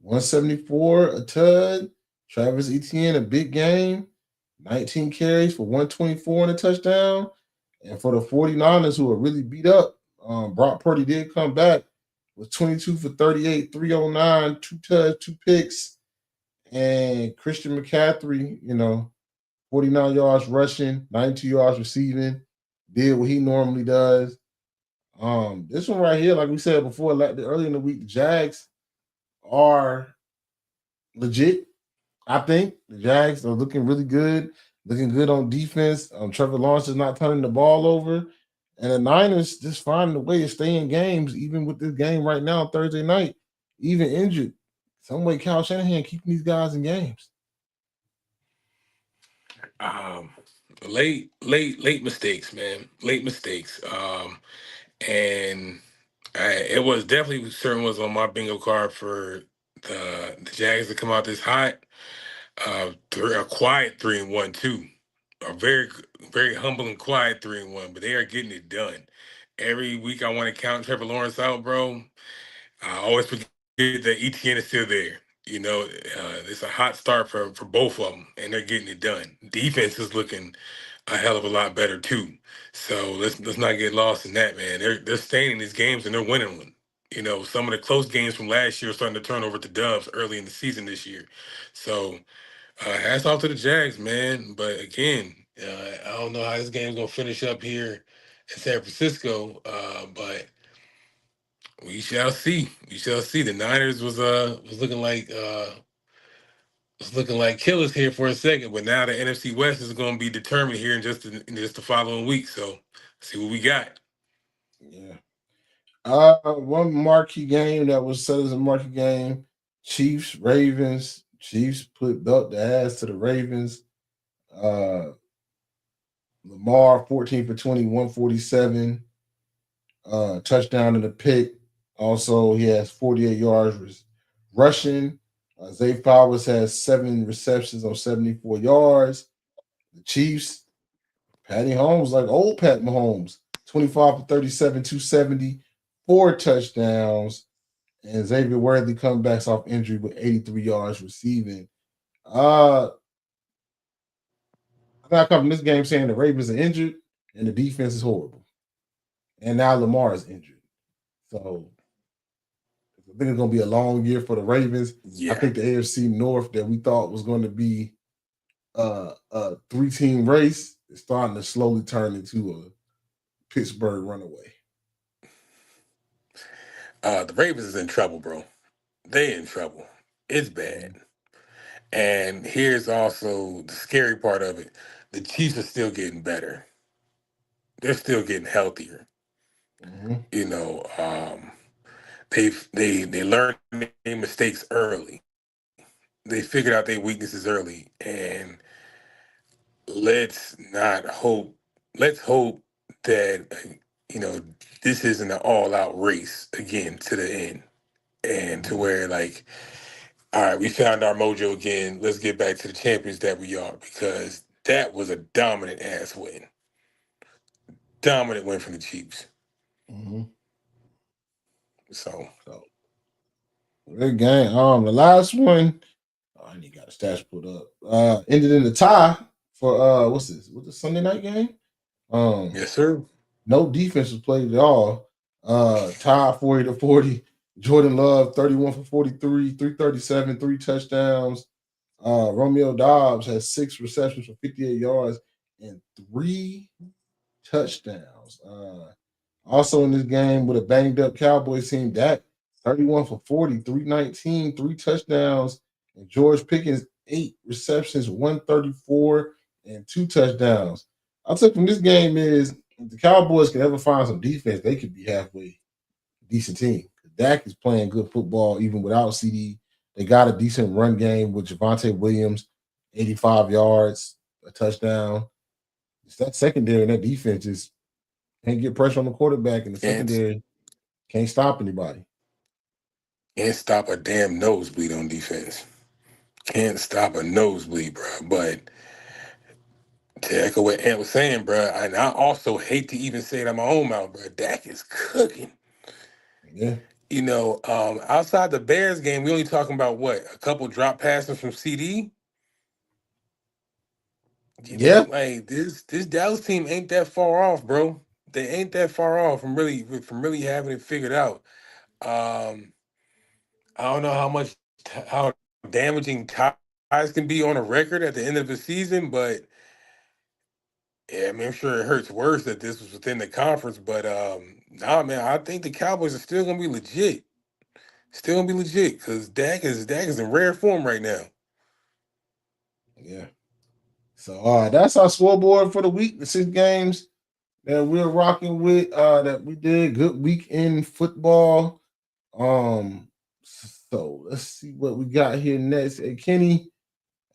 174 a tud. Travis Etienne, a big game, 19 carries for 124 and a touchdown. And for the 49ers, who are really beat up, Brock Purdy did come back with 22 for 38, 309, 2 tuds, 2 picks. And Christian McCaffrey, 49 yards rushing, 92 yards receiving, did what he normally does. This one right here, like we said before, earlier in the week, the Jags are legit. I think the Jags are looking really good, looking good on defense. Trevor Lawrence is not turning the ball over. And the Niners just finding a way to stay in games, even with this game right now, Thursday night, even injured. Some way Kyle Shanahan keeping these guys in games. Late mistakes, man. Late mistakes. And it was definitely certain was on my bingo card for the Jags to come out this hot. A quiet 3-1 too. A very very humble and quiet 3-1, but they are getting it done. Every week I want to count Trevor Lawrence out, bro. I always forget that ETN is still there. It's a hot start for both of them, and they're getting it done. Defense is looking a hell of a lot better too. So let's not get lost in that, man. They're staying in these games and they're winning them. Some of the close games from last year are starting to turn over to dubs early in the season this year. So hats off to the Jags, man. But again, I don't know how this game's gonna finish up here in San Francisco. But we shall see. We shall see. The Niners was looking like killers here for a second, but now the NFC West is going to be determined here in just the following week. So, see what we got. Yeah. One marquee game that was set as a marquee game: Chiefs Ravens. Chiefs put belt the ass to the Ravens. Lamar 14 for 20, 147. Touchdown and a pick. Also, he has 48 yards rushing. Zay Flowers has 7 receptions on 74 yards. The Chiefs, Patty Mahomes, like old Pat Mahomes, 25 for 37, 270, 4 touchdowns. And Xavier Worthy comes back off injury with 83 yards receiving. I'm not coming this game saying the Ravens are injured and the defense is horrible. And now Lamar is injured. So I think it's going to be a long year for the Ravens. Yeah. I think the AFC North that we thought was going to be a 3-team race is starting to slowly turn into a Pittsburgh runaway. The Ravens is in trouble, bro. They in trouble. It's bad. And here's also the scary part of it. The Chiefs are still getting better. They're still getting healthier. Mm-hmm. You know, they learned their mistakes early. They figured out their weaknesses early, and let's not hope. Let's hope that this isn't an all-out race again to the end, and to where like, all right, we found our mojo again. Let's get back to the champions that we are, because that was a dominant ass win. Dominant win from the Chiefs. Mm-hmm. So So good game. The last one, I ain't got the stats put up. Ended in a tie for what's this? What's the Sunday night game? yes, sir. No defense was played at all. Tied 40-40. Jordan Love 31 for 43, 337, 3 touchdowns. Romeo Dobbs has 6 receptions for 58 yards and 3 touchdowns. Also in this game with a banged up Cowboys team, Dak 31 for 40, 319, 3 touchdowns, and George Pickens 8 receptions, 134, and 2 touchdowns. I took from this game is if the Cowboys can ever find some defense, they could be halfway decent team. Dak is playing good football even without CD. They got a decent run game with Javonte Williams, 85 yards, a touchdown. It's that secondary and that defense just can't get pressure on the quarterback, and the secondary can't stop anybody. Can't stop a damn nosebleed on defense. Can't stop a nosebleed, bro. But to echo what Ant was saying, bro, and I also hate to even say it out my own mouth, bro. Dak is cooking. Yeah. Outside the Bears game, we only talking about what? A couple drop passes from CD. Yeah. Like this Dallas team ain't that far off, bro. They ain't that far off from really having it figured out. Um, I don't know how damaging ties can be on a record at the end of the season, but yeah, I mean, I'm sure it hurts worse that this was within the conference. But nah, man, I think the Cowboys are still gonna be legit. Still gonna be legit because Dak is in rare form right now. Yeah. So that's our scoreboard for the week. The 6 games that we're rocking with. That we did. Good week in football. So let's see what we got here next. Hey Kenny,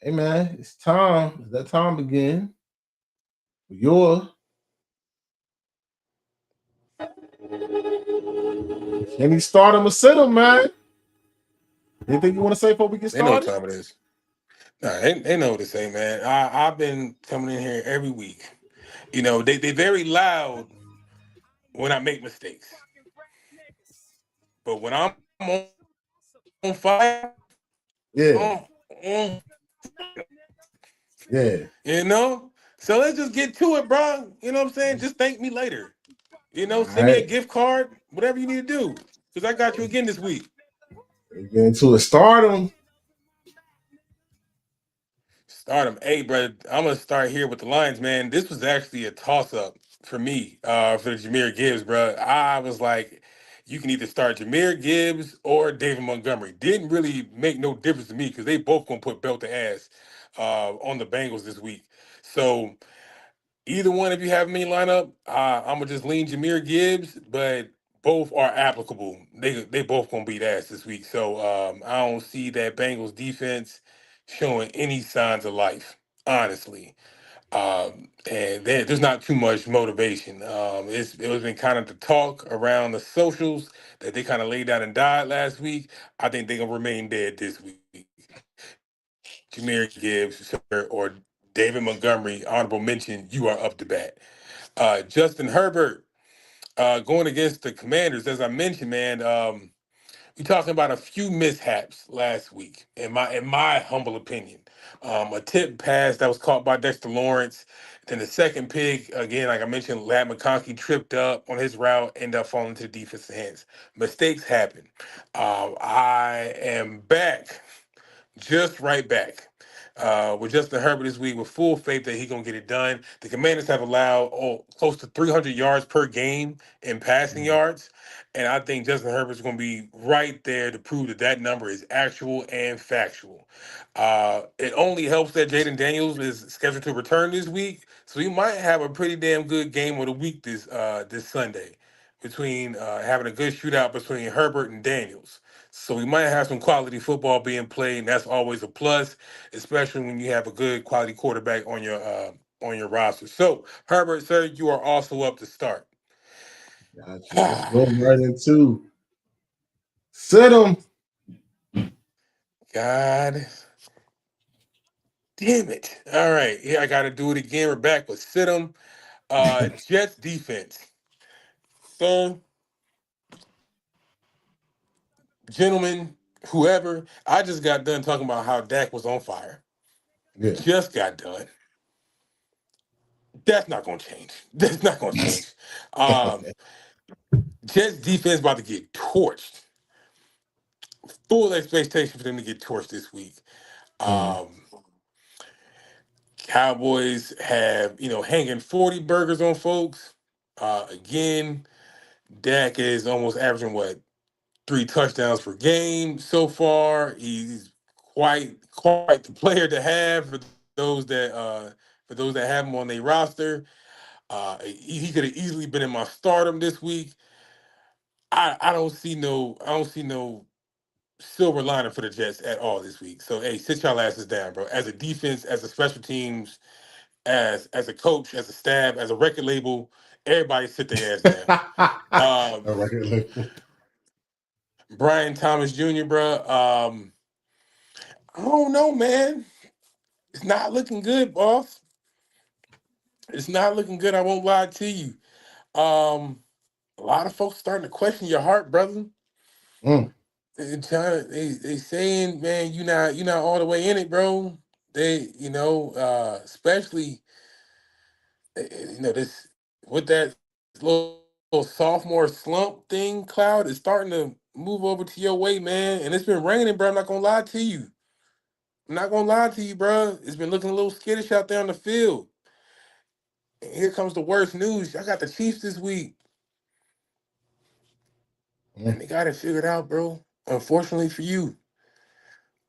hey man, it's time. It's that time again. Your Kenny start him or sit him, man. Anything you want to say before we get They know what started? time it is. Nah, they know what to say, man. I've been coming in here every week. They very loud when I make mistakes, but when I'm on fire, Yeah, on, on, yeah. you know. So let's just get to it, bro. You know what I'm saying? Just thank me later. All Send me a right. gift card, whatever you need to do, because I got you again this week. Let's get into it. Stardom. Start them. Hey, bro, I'm gonna start here with the Lions, man. This was actually a toss-up for me, for the Jahmyr Gibbs, bro. I was like, you can either start Jahmyr Gibbs or David Montgomery. Didn't really make no difference to me because they both gonna put belt to ass on the Bengals this week. So either one, if you have me line up, I'm gonna just lean Jahmyr Gibbs, but both are applicable. They both gonna beat ass this week. So I don't see that Bengals defense showing any signs of life, honestly. And there's not too much motivation. It was been kind of the talk around the socials that they kind of laid down and died last week. I think they're gonna remain dead this week. Jahmyr Gibbs, sir, or David Montgomery, honorable mention, you are up to bat. Justin Herbert going against the Commanders, as I mentioned, man. We talking about a few mishaps last week, in my humble opinion. A tip pass that was caught by Dexter Lawrence. Then the second pick, again, like I mentioned, Lad McConkey tripped up on his route, ended up falling to the defensive hands. Mistakes happen. I am back, just right back. with Justin Herbert this week with full faith that he's going to get it done. The Commanders have allowed close to 300 yards per game in passing yards. And I think Justin Herbert's going to be right there to prove that that number is actual and factual. It only helps that Jaden Daniels is scheduled to return this week. So we might have a pretty damn good game of the week this Sunday between having a good shootout between Herbert and Daniels. So we might have some quality football being played, and that's always a plus, especially when you have a good quality quarterback on your roster. So Herbert, sir, you are also up to start. Gotcha. Let's go right into sit him. God damn it. All right, here I got to do it again. We're back with sit 'em. Jets defense. Sir, gentlemen, whoever, I just got done talking about how Dak was on fire. Yeah. Just got done. That's not going to change. That's not going to change. Jets defense about to get torched. Full expectation for them to get torched this week. Cowboys have, hanging 40 burgers on folks. Again, Dak is almost averaging, 3 touchdowns per game so far. He's quite the player to have for those that have him on their roster. He could have easily been in my stardom this week. I don't see no silver lining for the Jets at all this week. So hey, sit y'all asses down, bro. As a defense, as a special teams, as a coach, as a staff, as a record label, everybody sit their ass down. Brian Thomas Jr., bro. I don't know, man. It's not looking good, boss. It's not looking good. I won't lie to you. A lot of folks starting to question your heart, brother. They saying, man, you're not all the way in it, bro. They, especially, this with that little sophomore slump thing, Cloud is starting to move over to your way, man. And it's been raining, bro. I'm not gonna lie to you. I'm not gonna lie to you, bro. It's been looking a little skittish out there on the field. And here comes the worst news. I got the Chiefs this week. And they got it figured out, bro. Unfortunately for you.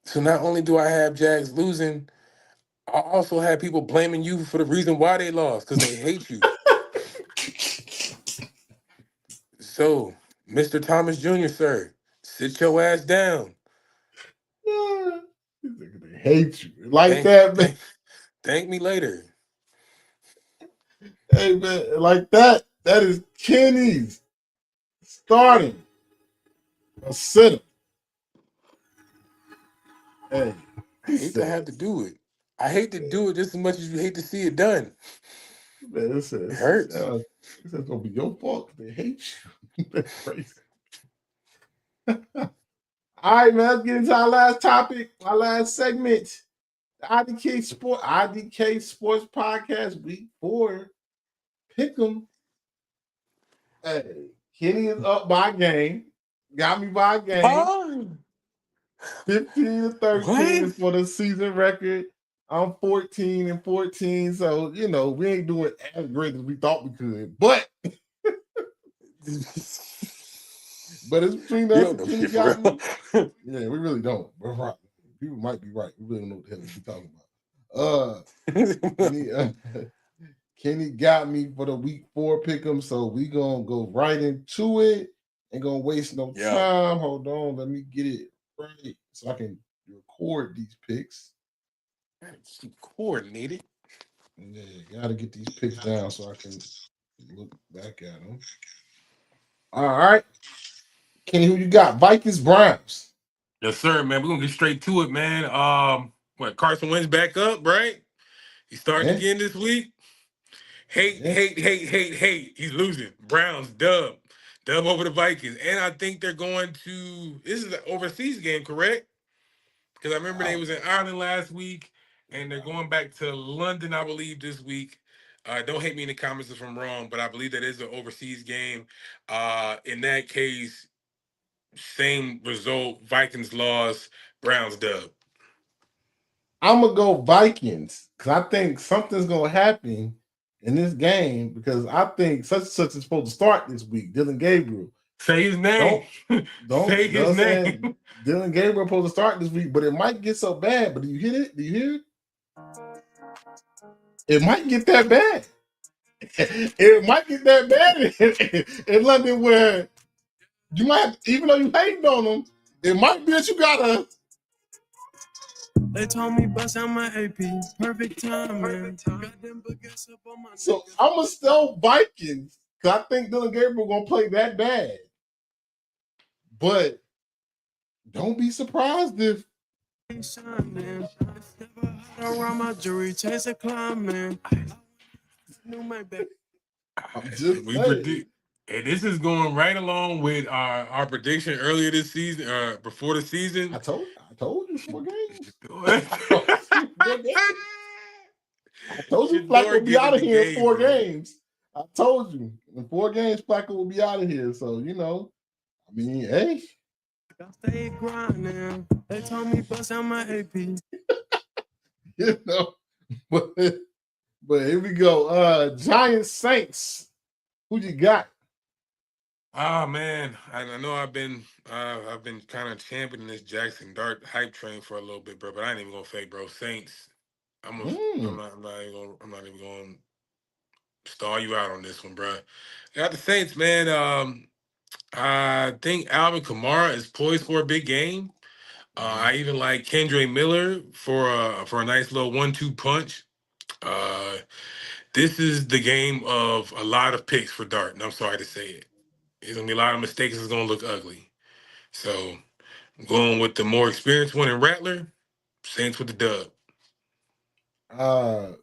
So not only do I have Jags losing, I also have people blaming you for the reason why they lost, because they hate you. So, Mr. Thomas Jr., sir, sit your ass down. They hate you like that, man. Thank me later. Hey, man, like that. That is Kenny's starting a sit. Hey, I hate to have to do it. I hate to do it just as much as you hate to see it done. Man, it hurts. It's gonna be your fault. They hate you. That's crazy. All right, man. Let's get into our last topic, our last segment. The IDK Sports Podcast Week 4. Pick'em. Hey, Kenny is up by a game. Got me by a game. 15-13 for the season record. I'm 14-14. So, we ain't doing as great as we thought we could. But it's between us and Kenny got me. Yeah, we really don't. We're right. People might be right. We really don't know what the hell we're talking about. Kenny got me for the week 4 pick'em, so we gonna go right into it. Ain't gonna waste no time. Hold on, let me get it right so I can record these picks. Gotta keep coordinated. Yeah, gotta get these picks down so I can look back at them. All right, Kenny, who you got? Vikings, Browns. Yes, sir, man. We're gonna get straight to it, man. Carson Wentz back up, right? He's starting again this week. Hate. He's losing. Browns, dub over the Vikings. And I think they're going to, this is an overseas game, correct? Because I remember they was in Ireland last week, and they're going back to London, I believe, this week. Don't hate me in the comments if I'm wrong, but I believe that is an overseas game. In that case, same result, Vikings loss, Browns dub. I'm gonna go Vikings because I think something's gonna happen in this game because I think such and such is supposed to start this week. Dylan Gabriel. Say his name. Don't Say you know his what I'm name. saying? Dylan Gabriel supposed to start this week, but it might get so bad. But do you hear it? Do you hear it? It might get that bad. It might get that bad in London where you might have, even though you hating on them, it might be that you gotta. They told me bust out my AP. Perfect time, man. So I'm gonna still Vikings because I think Dylan Gabriel gonna play that bad. But don't be surprised if around my jury, chase a climb, man. We predict, and this is going right along with our prediction earlier this season, before the season. I told you 4 games. I told you Flacco will be out of here in 4 games. I told you in 4 games Flacco will be out of here. So you know, I mean, hey. I stay grinding. They told me bust out my AP. You know, but here we go. Giants Saints. Who you got? Oh man, I know I've been kind of championing this Jackson Dart hype train for a little bit, bro. But I ain't even gonna fake, bro. Saints. I'm not even gonna stall you out on this one, bro. Got the Saints, man. I think Alvin Kamara is poised for a big game. I even like Kendre Miller for a nice little 1-2 punch. This is the game of a lot of picks for Dart, and I'm sorry to say it. There's gonna be a lot of mistakes. It's gonna look ugly. So I'm going with the more experienced one in Rattler. Saints with the dub. I'm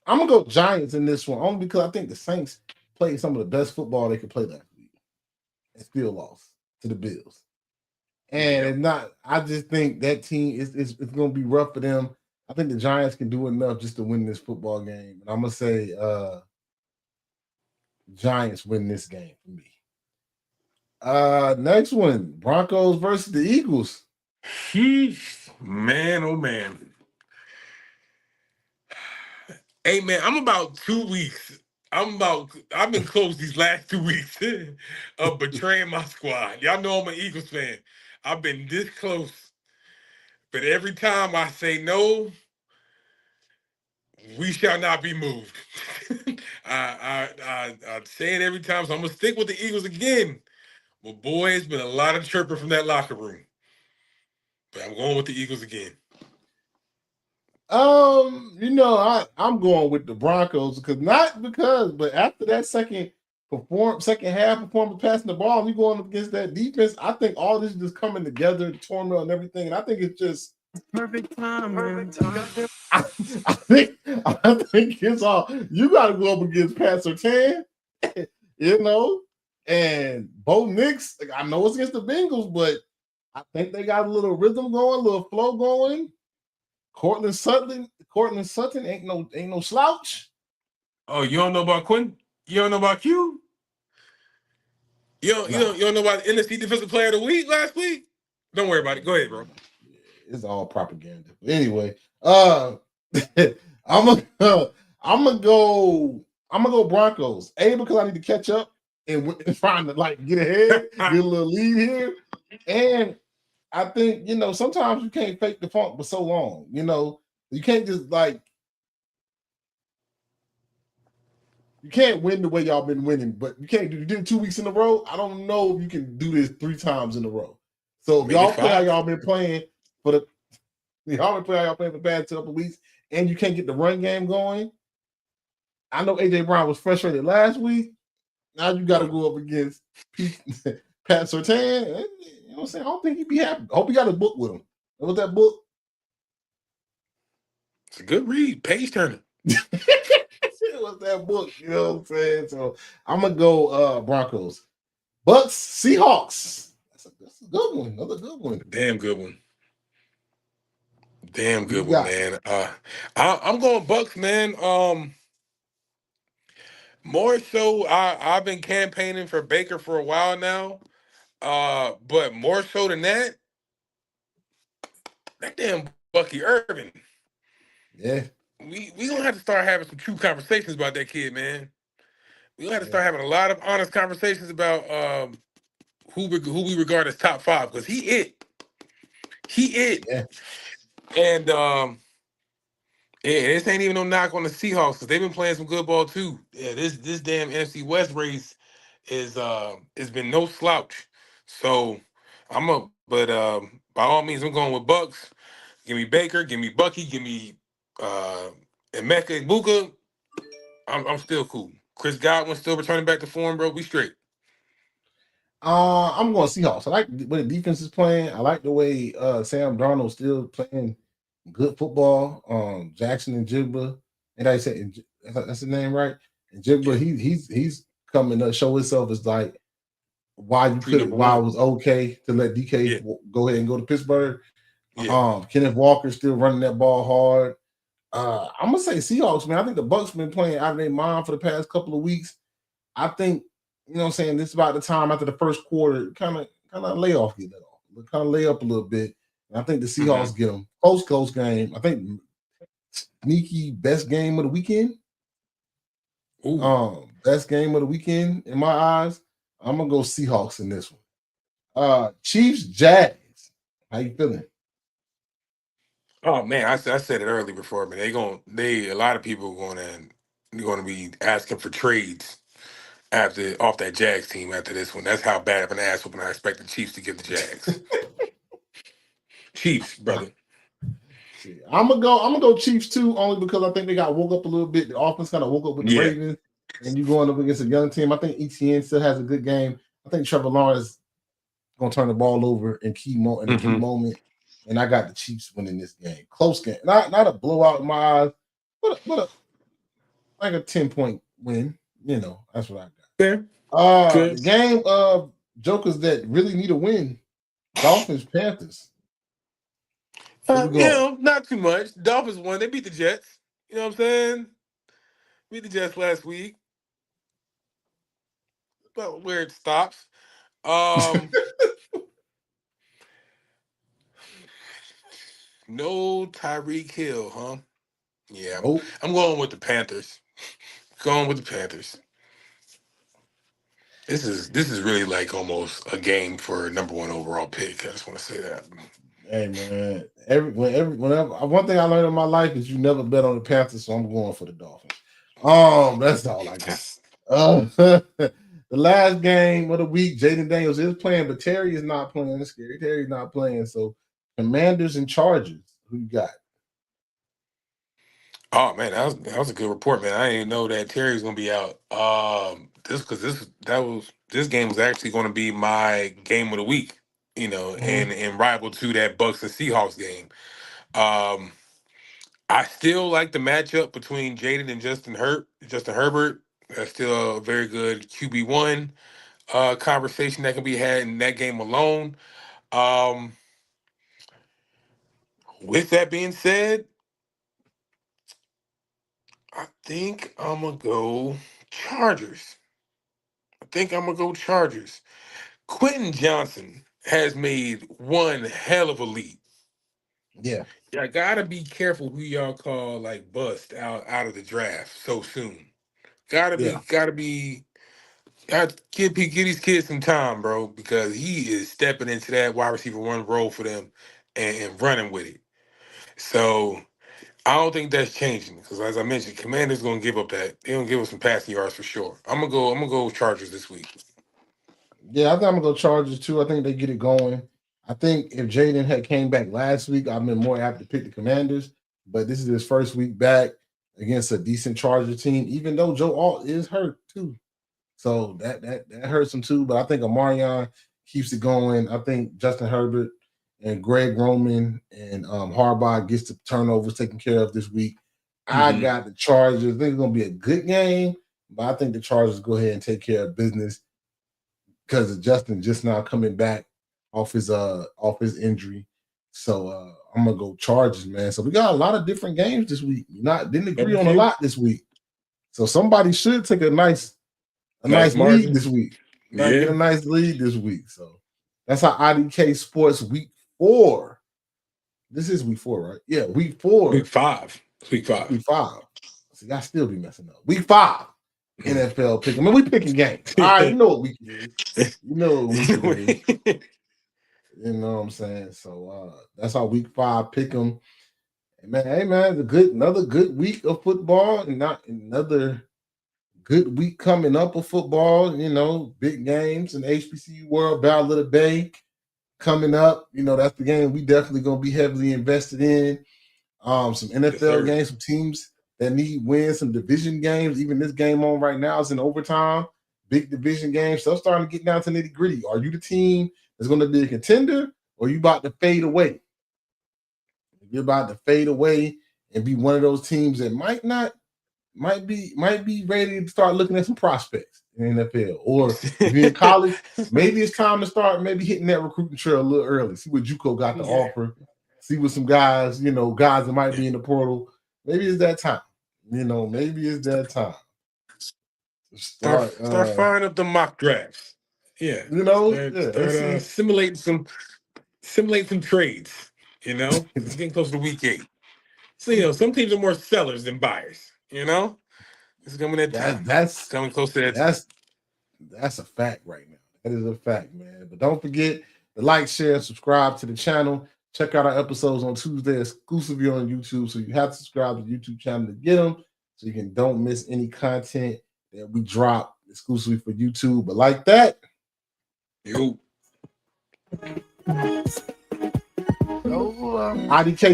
gonna go Giants in this one only because I think the Saints played some of the best football they could play last week and still lost to the Bills. And if not, I just think that team is gonna be rough for them. I think the Giants can do enough just to win this football game. And I'm gonna say Giants win this game for me. Next one, Broncos versus the Eagles. Man, oh man. Hey man, I'm about 2 weeks. I've been close these last 2 weeks of betraying my squad. Y'all know I'm an Eagles fan. I've been this close. But every time I say no, we shall not be moved. I say it every time, so I'm gonna stick with the Eagles again. But boy, it's been a lot of chirping from that locker room. But I'm going with the Eagles again. You know, I'm going with the Broncos but after that second half performance passing the ball, we going up against that defense. I think all this is just coming together, turmoil and everything, and I think it's just perfect time, man. I think it's all you got to go up against Pat Surtain, you know, and Bo Nix. I know it's against the Bengals, but I think they got a little rhythm going, a little flow going. Cortland Sutton ain't no slouch. Oh, you don't know about Quinn? You don't know about Q? You don't know about NSC Defensive Player of the Week last week? Don't worry about it. Go ahead, bro. It's all propaganda. But anyway, I'm gonna go Broncos. Because I need to catch up and trying to like get ahead, get a little lead here, and I think, you know, sometimes you can't fake the funk for so long. You know, you can't just you can't win the way y'all been winning, but you can't you did it 2 weeks in a row. I don't know if you can do this 3 times in a row. So if y'all play how y'all been playing for the past couple of weeks, and you can't get the run game going. I know AJ Brown was frustrated last week. Now you got to go up against Pat Surtain. You know what I'm saying? I don't think he'd be happy. I hope he got a book with him. What's that book? It's a good read. Page turner. What's that book? You know what I'm saying? So I'm gonna go Broncos. Bucks, Seahawks. That's a good one. Another good one. Damn good one. Damn good one, man. I'm going Bucks, man. More so, I've been campaigning for Baker for a while now. But more so than that, that damn Bucky Irvin. Yeah. We gonna have to start having some true conversations about that kid, man. We gonna have to Yeah. start having a lot of honest conversations about who we regard as top 5 because he it. Yeah. And yeah, this ain't even no knock on the Seahawks because they've been playing some good ball too. Yeah, this damn NFC West race is has been no slouch. So but by all means I'm going with Bucks. Give me Baker, give me Bucky, give me Emeka Egbuka. I'm still cool. Chris Godwin still returning back to form, bro. We straight. I'm going Seahawks. I like the way the defense is playing. I like the way Sam Darnold's still playing good football. Jackson and Jigba, and I said that's his name, right? And Jigba, he's coming to show himself as like why it was okay to let DK go ahead and go to Pittsburgh. Yeah. Kenneth Walker still running that ball hard. I'm gonna say Seahawks, man. I think the Bucks been playing out of their mind for the past couple of weeks. I think, you know what I'm saying, this is about the time after the first quarter, kind of lay off, get that off. Kind of lay up a little bit. And I think the Seahawks get them. Close game. I think sneaky best game of the weekend. Best game of the weekend in my eyes. I'm gonna go Seahawks in this one. Chiefs, Jags. How you feeling? Oh man, I said it earlier before, man. A lot of people going to be asking for trades off that Jags team after this one. That's how bad of an ass whooping I expect the Chiefs to give the Jags. Chiefs, brother. I'm gonna go Chiefs too, only because I think they got woke up a little bit. The offense kind of woke up with the Ravens, and you going up against a young team. I think ETN still has a good game. I think Trevor Lawrence gonna turn the ball over in a key moment. And I got the Chiefs winning this game. Close game. Not a blowout in my eyes, but like a 10-point win. You know, that's what I got. Fair. The game of jokers that really need a win. Dolphins, Panthers. Not too much. Dolphins won. They beat the Jets. You know what I'm saying? Beat the Jets last week. About where it stops. No Tyreek Hill, huh? Yeah, I'm going with the Panthers. Going with the Panthers. This is really like almost a game for number 1 overall pick. I just want to say that. Hey man, whenever one thing I learned in my life is you never bet on the Panthers, so I'm going for the Dolphins. That's all I got. The last game of the week, Jaden Daniels is playing, but Terry is not playing. It's scary. Terry's not playing. So Commanders and Chargers. Who you got? Oh man, that was a good report, man. I didn't know that Terry was gonna be out. This game was actually going to be my game of the week, you know, and rival to that Bucks and Seahawks game. I still like the matchup between Jaden and Justin Herbert. That's still a very good QB1 conversation that can be had in that game alone. With that being said, I think I'm gonna go Chargers. Quentin Johnson has made one hell of a leap. Yeah. I gotta be careful who y'all call like bust out of the draft so soon. Gotta give these kids some time, bro, because he is stepping into that wide receiver 1 role for them and running with it. So I don't think that's changing because, as I mentioned, Commander's gonna give up that. They're gonna give us some passing yards for sure. I'm gonna go Chargers this week. Yeah, I think I'm gonna go Chargers too. I think they get it going. I think if Jaden had came back last week, I've been more apt to pick the Commanders. But this is his first week back against a decent Charger team, even though Joe Alt is hurt too. So that hurts him too. But I think Amarion keeps it going. I think Justin Herbert and Greg Roman and Harbaugh gets the turnovers taken care of this week. I got the Chargers. I think it's gonna be a good game, but I think the Chargers go ahead and take care of business because of Justin just now coming back off his injury. So I'm gonna go Chargers, man. So we got a lot of different games this week. Didn't agree on a lot this week. So somebody should take a nice lead this week. Get a nice lead this week. So that's how IDK Sports Week 4 This is week 4, right? Yeah, week 4. Week 5. It's week 5. Week 5. See, I still be messing up. Week 5. NFL pick 'em. I mean, we picking games. All right, you know what week it is. You know what week it is. You know what I'm saying? So that's our week 5 pick 'em. And man, hey man, another good week of football, and not another good week coming up of football. You know, big games in the HBCU world. Battle of the Bay coming up. You know, that's the game we definitely gonna be heavily invested in. Some NFL games, some teams that need wins, some division games. Even this game on right now is in overtime. Big division games. So starting to get down to nitty gritty. Are you the team that's going to be a contender, or are you about to fade away? If you're about to fade away and be one of those teams that might be ready to start looking at some prospects in the NFL, or if you're in college, maybe it's time to start maybe hitting that recruiting trail a little early. See what JUCO got to offer. See what some guys, guys that might be in the portal. Maybe it's that time. Maybe it's that time. Start firing up the mock drafts. Yeah. Start simulate some trades. It's getting close to week 8. So some teams are more sellers than buyers. It's coming at time. That's coming close to that. That's a fact right now. That is a fact, man. But don't forget to like, share, subscribe to the channel. Check out our episodes on Tuesday exclusively on YouTube. So you have to subscribe to the YouTube channel to get them, so you don't miss any content that we drop exclusively for YouTube. But like that, IDK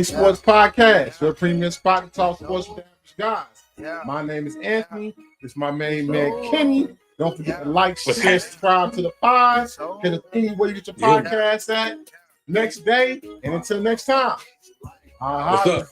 Sports Podcast, your premium spot to talk sports with average guys. My name is Anthony. This is my main man, Kenny. Don't forget to like, share, subscribe to the pod. Get us anywhere you get your podcast at. Next day, and until next time. What's up?